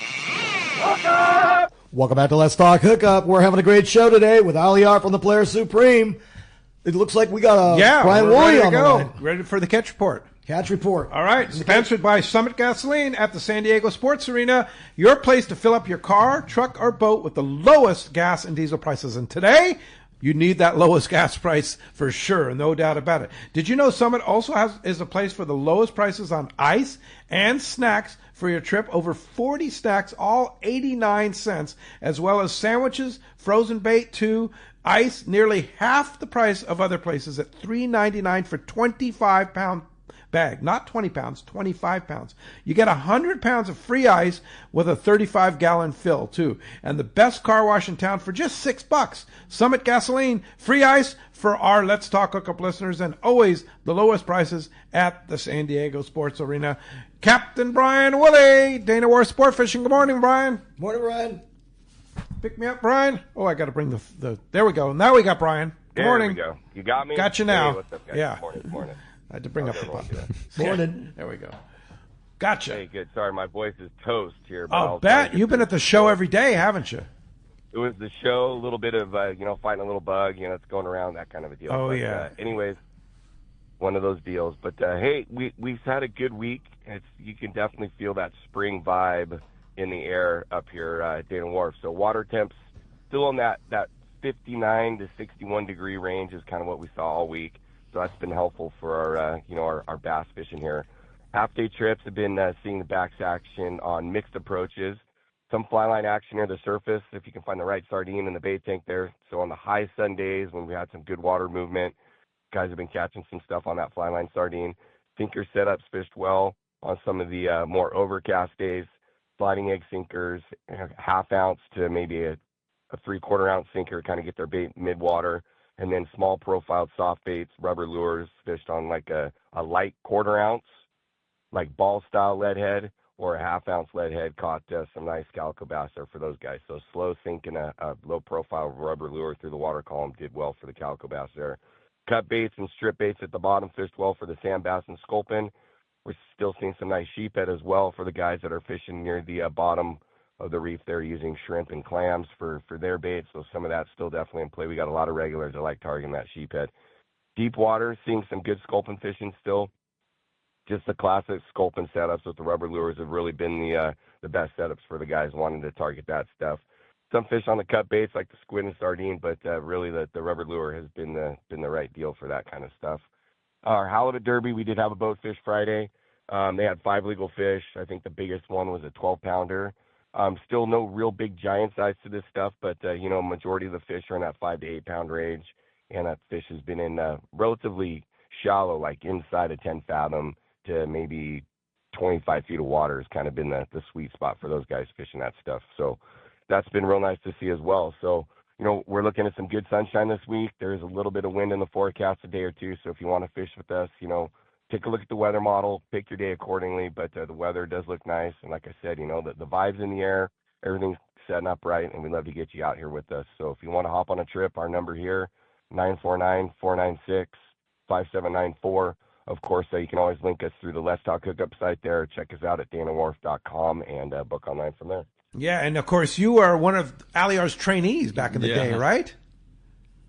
Welcome back to Let's Talk Hookup. We're having a great show today with Aliyer from the Polaris Supreme. It looks like we got Brian Woolley on the line. Ready for the catch report. Catch report. All right, sponsored by Summit Gasoline at the San Diego Sports Arena, your place to fill up your car, truck, or boat with the lowest gas and diesel prices. And today, you need that lowest gas price for sure, no doubt about it. Did you know Summit also is a place for the lowest prices on ice and snacks for your trip? Over 40 snacks, all 89 cents, as well as sandwiches, frozen bait too. Ice, nearly half the price of other places at $3.99 for 25-pound bag. Not 20 pounds, 25 pounds. You get 100 pounds of free ice with a 35-gallon fill, too. And the best car wash in town for just $6. Summit Gasoline, free ice for our Let's Talk Hookup listeners, and always the lowest prices at the San Diego Sports Arena. Captain Brian Woolley, Dana War Sport Fishing. Good morning, Brian. Morning, Brian. Pick me up, Brian. Oh, I got to bring the... There we go. Now we got Brian. Good morning. There we go. You got me? Got you now. Hey, what's up, guys? Yeah. Good morning. I had to bring up the button. Morning. There we go. Gotcha. Hey, good. Sorry, my voice is toast here. But I'll bet. You've been at the show every day, haven't you? It was the show, a little bit of, fighting a little bug, it's going around, that kind of a deal. Oh, but, yeah. Anyways, one of those deals. But, hey, we've had a good week. You can definitely feel that spring vibe in the air up here at Dana Wharf. So water temps still in that 59 to 61 degree range is kind of what we saw all week. So that's been helpful for our bass fishing here. Half-day trips have been seeing the backs action on mixed approaches. Some fly line action near the surface if you can find the right sardine in the bait tank there. So on the high sun days when we had some good water movement, guys have been catching some stuff on that fly line sardine. Sinker setups fished well on some of the more overcast days. Sliding egg sinkers, half ounce to maybe a 3/4 ounce sinker, kind of get their bait mid-water. And then small profiled soft baits, rubber lures fished on like a light 1/4 ounce, like ball style lead head, or a half ounce lead head caught some nice calico bass there for those guys. So slow sink and a low profile rubber lure through the water column did well for the calico bass there. Cut baits and strip baits at the bottom fished well for the sand bass and sculpin. We're still seeing some nice sheephead as well for the guys that are fishing near the bottom of the reef. They're using shrimp and clams for their baits. So some of that's still definitely in play. We got a lot of regulars that like targeting that sheephead. Deep water, seeing some good sculpin fishing still. Just the classic sculpin setups with the rubber lures have really been the best setups for the guys wanting to target that stuff. Some fish on the cut baits like the squid and sardine, but really the rubber lure has been the right deal for that kind of stuff. Our halibut derby, we did have a boat fish Friday. They had 5 legal fish. I think the biggest one was a 12-pounder. Still no real big giant size to this stuff, but majority of the fish are in that 5 to 8 pound range, and that fish has been in relatively shallow, like inside a 10 fathom to maybe 25 feet of water has kind of been the sweet spot for those guys fishing that stuff. So that's been real nice to see as well. So, we're looking at some good sunshine this week. There's a little bit of wind in the forecast a day or two. So if you want to fish with us, take a look at the weather model, pick your day accordingly. But the weather does look nice. And like I said, the vibe's in the air, everything's setting up right, and we'd love to get you out here with us. So if you want to hop on a trip, our number here, 949-496-5794. Of course, you can always link us through the Let's Talk Hookup site there. Check us out at danawharf.com and book online from there. Yeah, and of course, you are one of Aliyer's trainees back in the day, right?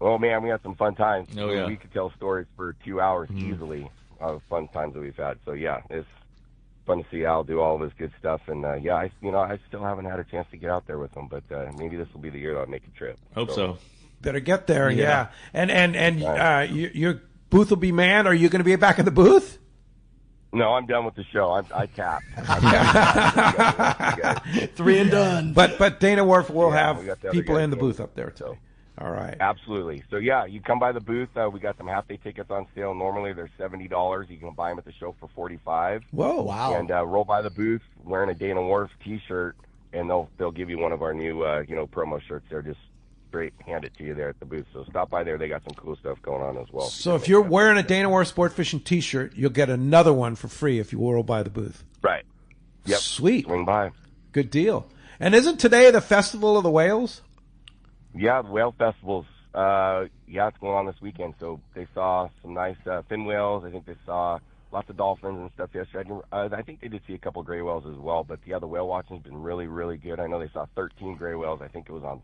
Oh, man, we had some fun times. Oh, yeah. We could tell stories for 2 hours easily of fun times that we've had. So, yeah, it's fun to see Al do all of his good stuff. And, I still haven't had a chance to get out there with him, but maybe this will be the year that I'll make a trip. Hope so. Better get there, yeah. And your booth will be manned. Are you going to be back in the booth? No, I'm done with the show. I tapped. 3 and done. But Dana Wharf will have the people in the game. booth up there too. All right. Absolutely. So yeah, you come by the booth. We got some half day tickets on sale. Normally they're $70. You can buy them at the show for $45. Whoa! Wow. And roll by the booth wearing a Dana Wharf T-shirt, and they'll give you one of our new promo shirts. They're just straight hand it to you there at the booth. So stop by there. They got some cool stuff going on as well. So if you're wearing a Dana Wharf Sport Fishing T-shirt, you'll get another one for free if you roll by the booth. Right. Yep. Sweet. Swing by. Good deal. And isn't today the Festival of the Whales? Yeah, the whale festivals. It's going on this weekend. So they saw some nice fin whales. I think they saw lots of dolphins and stuff yesterday. I think they did see a couple gray whales as well. But the whale watching has been really, really good. I know they saw 13 gray whales. I think it was on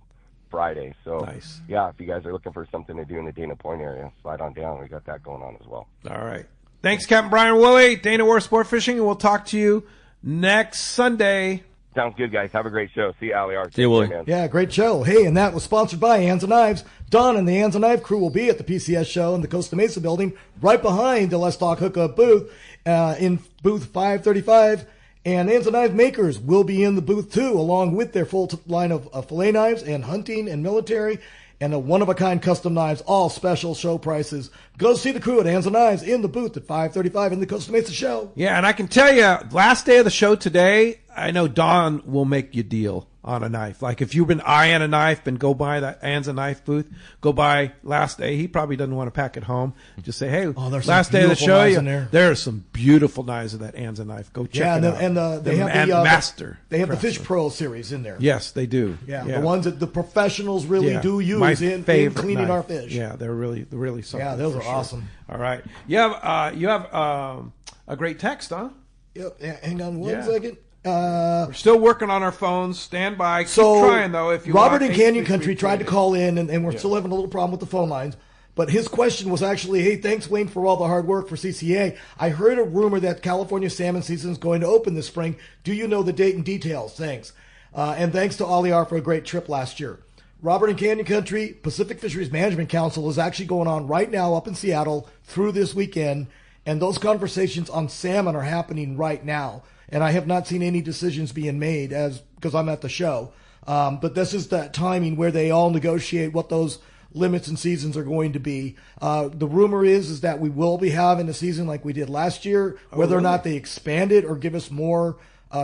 Friday. So nice. Yeah, if you guys are looking for something to do in the Dana Point area, slide on down. We got that going on as well. All right. Thanks, Captain Brian Woolley, Dana Wharf Sport Fishing, and we'll talk to you next Sunday. Sounds good, guys. Have a great show. See you, Aliyer. See you, Willie. Yeah, great show. Hey, and that was sponsored by Hands and Knives. Don and the Hands and Knife crew will be at the PCS show in the Costa Mesa building, right behind the Let's Talk Hookup booth, in booth 535. And Hands and Knife makers will be in the booth too, along with their full line of fillet knives and hunting and military, and a one-of-a-kind custom knives, all special show prices. Go see the crew at Hands and Knives in the booth at 535 in the Costa Mesa show. Yeah, and I can tell you, last day of the show today, I know Don will make you a deal on a knife. Like if you've been eyeing a knife, and go by that Hands and Knife booth, go by last day. He probably doesn't want to pack it home. Just say, hey, last day of the show, there are some beautiful knives of that Hands and Knife. Go check it out. And they have the master. They have the Fish Pro series in there. Yes, they do. Yeah, the ones that the professionals really do use in cleaning knife. Our fish. Yeah, they're really something. Yeah, those are sure. awesome. All right, you have a great text, huh? Yep. Hang on one second. We're still working on our phones. Stand by. Keep trying, though. If you Robert want. in Canyon Country tried to call in, and we're still having a little problem with the phone lines. But his question was actually, hey, thanks, Wayne, for all the hard work for CCA. I heard a rumor that California salmon season is going to open this spring. Do you know the date and details? Thanks. And thanks to Aliyer for a great trip last year. Robert in Canyon Country, Pacific Fisheries Management Council is actually going on right now up in Seattle through this weekend. And those conversations on salmon are happening right now. And I have not seen any decisions being made because I'm at the show. But this is that timing where they all negotiate what those limits and seasons are going to be. The rumor is that we will be having a season like we did last year. Whether or not they expand it or give us more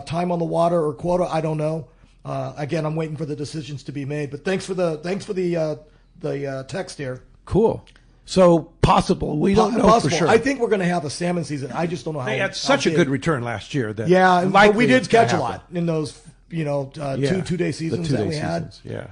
time on the water or quota, I don't know. Again, I'm waiting for the decisions to be made. But thanks for the text here. Cool. So possible. We don't know for sure. I think we're going to have a salmon season. I just don't know how. They had such a good return last year. That but we did catch a lot in those. 2-day seasons that we had. Yeah.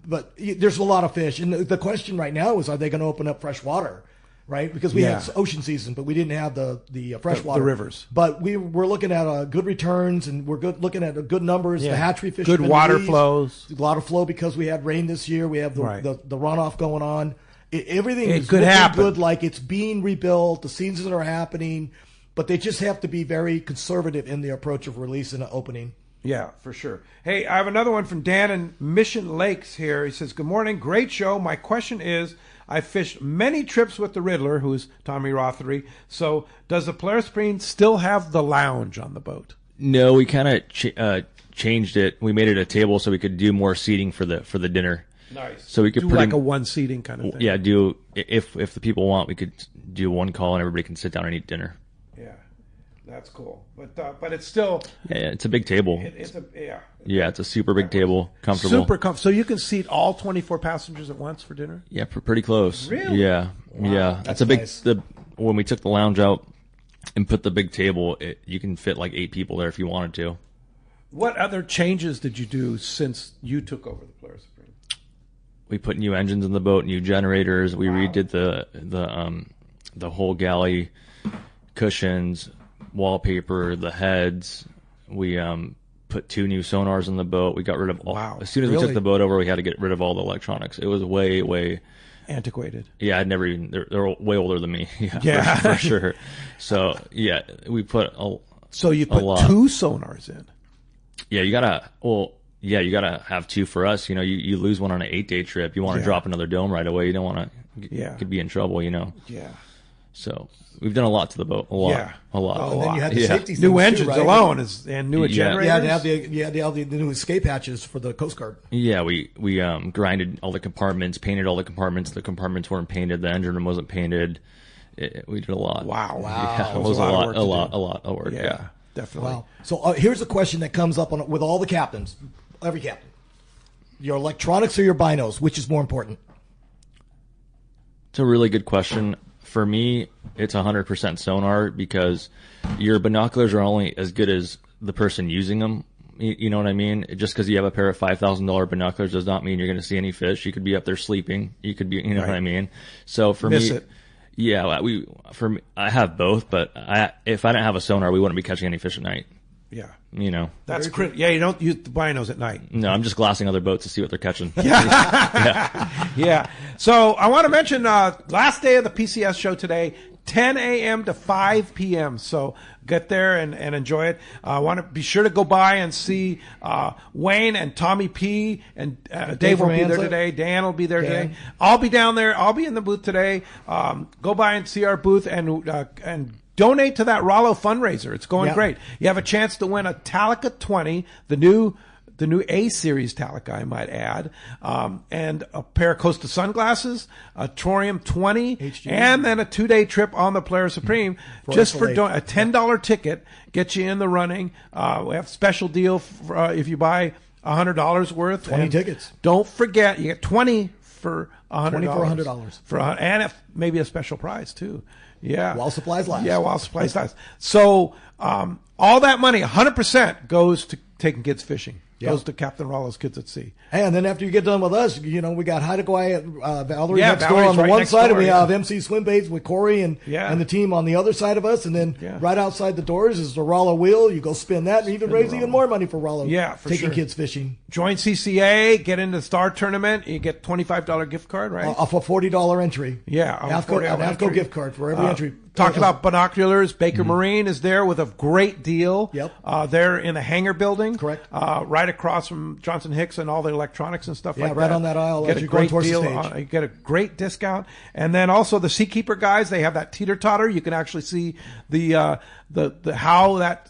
But there's a lot of fish. And the question right now is, are they going to open up fresh water? Right? Because we had ocean season, but we didn't have the fresh water. The rivers. But we're looking at good returns, and we're looking at good numbers. The hatchery fish. Good water flows. A lot of flow because we had rain this year. We have the runoff going on. Everything is could happen. Good, like it's being rebuilt. The seasons are happening. But they just have to be very conservative in the approach of release and opening. Yeah, for sure. Hey, I have another one from Dan in Mission Lakes here. He says, good morning, great show. My question is, I fished many trips with the Riddler, who's Tommy Rothery. So does the Polaris Supreme still have the lounge on the boat? No, we kind of changed it. We made it a table so we could do more seating for the dinner. Nice. So we could do like a one seating kind of thing. Yeah, if the people want, we could do one call and everybody can sit down and eat dinner. Yeah. That's cool, but it's still it's a big table. It's a super big table, comfortable. Super comfortable. So you can seat all 24 passengers at once for dinner. Yeah, pretty close. Really? Yeah, wow. That's a big. Nice. When we took the lounge out and put the big table, you can fit like 8 people there if you wanted to. What other changes did you do since you took over the Polaris Supreme? We put new engines in the boat, new generators. We redid the whole galley, cushions, wallpaper, the heads. We put 2 new sonars in the boat. We got rid of all. Wow. As soon as we took the boat over, we had to get rid of all the electronics. It was way antiquated. Yeah, I'd never even. They're way older than me. Yeah, for sure. So yeah, we put a. So you put 2 sonars in. Yeah, you gotta have 2 for us. You know, you lose one on an 8-day trip. You want to drop another dome right away. You don't want to. Could be in trouble. You know. Yeah. So we've done a lot to the boat. A lot. Oh, and then you had the safety new engines too, right? alone and new generators. You had to have the new escape hatches for the Coast Guard. Yeah, we grinded all the compartments, painted all the compartments. The compartments weren't painted. The engine room wasn't painted. We did a lot. Wow. Yeah, it was a lot of work. Yeah. Definitely. Wow. So here's a question that comes up with all the captains, every captain. Your electronics or your binos, which is more important? It's a really good question. For me, it's 100% sonar because your binoculars are only as good as the person using them. You know what I mean? Just because you have a pair of $5,000 binoculars does not mean you're going to see any fish. You could be up there sleeping. You could be, you know what I mean? So for me, yeah, I have both, but if I didn't have a sonar, we wouldn't be catching any fish at night. Yeah. You know. That's critical. Yeah, you don't use the binos at night. No, I'm just glassing other boats to see what they're catching. Yeah. So I want to mention last day of the PCS show today, 10 a.m. to 5 p.m. So get there and enjoy it. I want to be sure to go by and see Wayne and Tommy P. and Dave will be there today. Dan will be there today. I'll be down there. I'll be in the booth today. Go by and see our booth and donate to that Rollo fundraiser. It's going great. You have a chance to win a Talica 20, the new A-series Talica, I might add, and a pair of Costa sunglasses, a Torium 20, HG. And then a 2-day trip on the Polaris Supreme just for a $10 ticket, get you in the running. We have a special deal for, if you buy $100 worth. 20 tickets. Don't forget, you get 20 for $100. 20 for $100. And maybe a special prize, too. Yeah. While supplies last. Yeah, while supplies last. So all that money, 100%, goes to taking kids fishing. goes to Captain Rollo's Kids at Sea. And then after you get done with us, we got Hajinabi, Valerie next door Valerie's on the right one next side, door, and we have MC Swim Baits with Corey and the team on the other side of us. And then right outside the doors is the Rollo wheel. You go spin that and even raise even more money for Rollo. Yeah, for taking sure. kids fishing. Join CCA, get into the Star Tournament. You get $25 gift card, right? Off a $40 entry. Yeah, AFCO gift card for every entry. Talked about binoculars. Baker Marine is there with a great deal. Yep. They're in the hangar building. Correct. Right across from Johnson Hicks and all the electronics and stuff like that. Yeah, right on that aisle Get as a you're going great towards the deal. stage. You get a great discount. And then also the Seakeeper guys, they have that teeter-totter. You can actually see the how that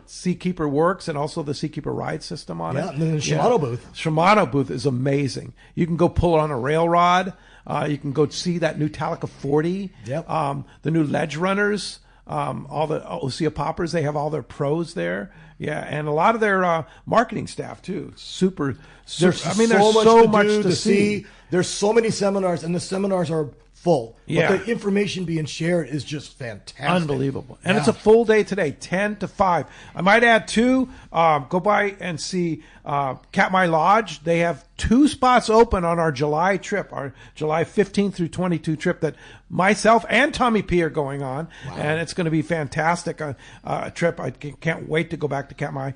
Seakeeper works, and also the Seakeeper ride system on it. Yeah, and then the Shimano booth. Shimano booth is amazing. You can go pull it on a rail rod. You can go see that new Talica 40. Yep. The new ledge runners. All the Osea poppers. They have all their pros there. Yeah, and a lot of their marketing staff too. Super. There's so much to see. There's so many seminars, and the seminars are full. Yeah. But the information being shared is just fantastic. Unbelievable. And it's a full day today, 10 to 5. I might add too, go by and see Katmai Lodge. They have 2 spots open on our July trip, our July 15th through 22 trip that myself and Tommy P are going on. Wow. And it's going to be fantastic trip. I can't wait to go back to Katmai.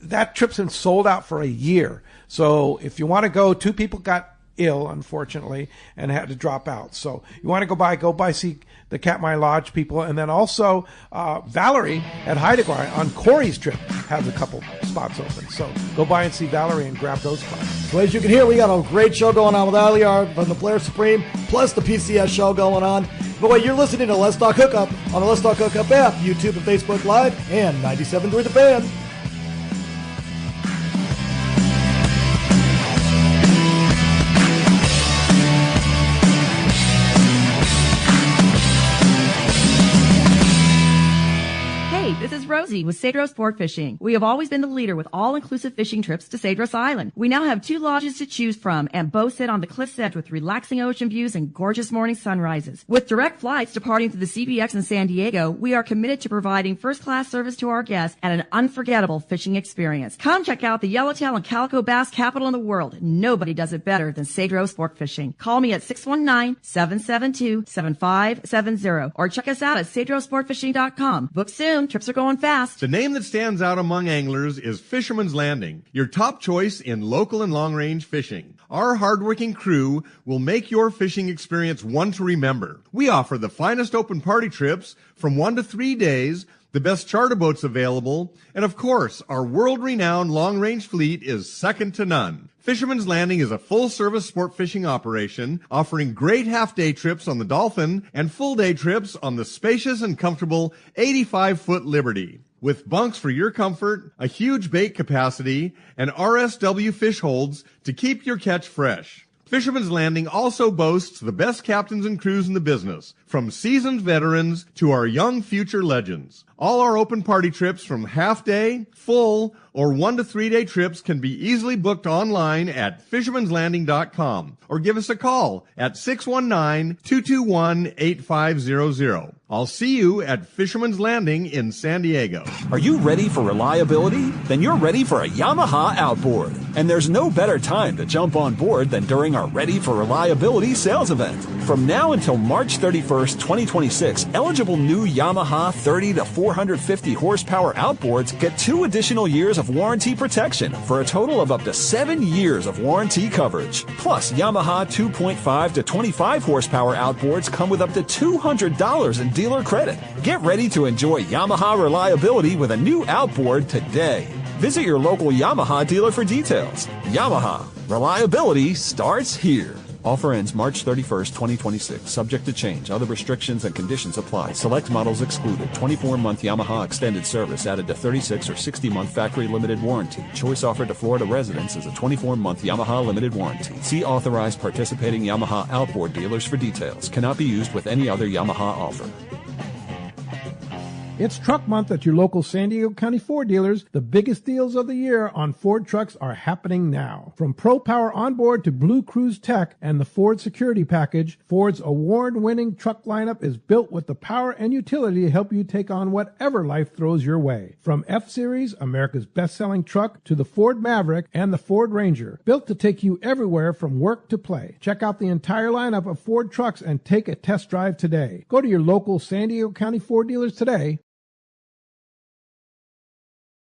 That trip's been sold out for a year. So if you want to go, 2 people got ill, unfortunately, and had to drop out. So you want to go by, see the Katmai Lodge people. And then also Valerie at Hajinabi on Corey's trip has a couple spots open. So go by and see Valerie and grab those spots. So as you can hear, we got a great show going on with Aliyer from the Polaris Supreme, plus the PCS show going on. But wait, you're listening to Let's Talk Hookup on the Let's Talk Hookup app, YouTube and Facebook Live, and 97.3 The Fan. This is Rosie with Cedros Sport Fishing. We have always been the leader with all-inclusive fishing trips to Cedros Island. We now have 2 lodges to choose from, and both sit on the cliff's edge with relaxing ocean views and gorgeous morning sunrises. With direct flights departing to the CBX in San Diego, we are committed to providing first-class service to our guests and an unforgettable fishing experience. Come check out the yellowtail and calico bass capital in the world. Nobody does it better than Cedros Sport Fishing. Call me at 619-772-7570 or check us out at cedrosportfishing.com. Book soon. Trips are going fast. The name that stands out among anglers is Fisherman's Landing, your top choice in local and long-range fishing. Our hardworking crew will make your fishing experience one to remember. We offer the finest open party trips from 1 to 3 days, the best charter boats available, and of course, our world-renowned long-range fleet is second to none. Fisherman's Landing is a full-service sport fishing operation offering great half-day trips on the Dolphin and full-day trips on the spacious and comfortable 85-foot Liberty. With bunks for your comfort, a huge bait capacity, and RSW fish holds to keep your catch fresh. Fisherman's Landing also boasts the best captains and crews in the business, from seasoned veterans to our young future legends. All our open party trips from half-day, full, or 1 to 3 day trips can be easily booked online at fishermanslanding.com or give us a call at 619-221-8500. I'll see you at Fisherman's Landing in San Diego. Are you ready for reliability? Then you're ready for a Yamaha outboard. And there's no better time to jump on board than during our Ready for Reliability sales event. From now until March 31st, 2026, eligible new Yamaha 30 to 450 horsepower outboards get 2 additional years of warranty protection for a total of up to 7 years of warranty coverage. Plus, Yamaha 2.5 to 25 horsepower outboards come with up to $200 in dealer credit. Get ready to enjoy Yamaha reliability with a new outboard today. Visit your local Yamaha dealer for details. Yamaha, reliability starts here. Offer ends March 31st, 2026. Subject to change. Other restrictions and conditions apply. Select models excluded. 24-month Yamaha extended service added to 36 or 60-month factory limited warranty. Choice offered to Florida residents is a 24-month Yamaha limited warranty. See authorized participating Yamaha outboard dealers for details. Cannot be used with any other Yamaha offer. It's Truck Month at your local San Diego County Ford dealers. The biggest deals of the year on Ford trucks are happening now. From Pro Power Onboard to Blue Cruise Tech and the Ford Security Package, Ford's award-winning truck lineup is built with the power and utility to help you take on whatever life throws your way. From F-Series, America's best-selling truck, to the Ford Maverick and the Ford Ranger, built to take you everywhere from work to play. Check out the entire lineup of Ford trucks and take a test drive today. Go to your local San Diego County Ford dealers today.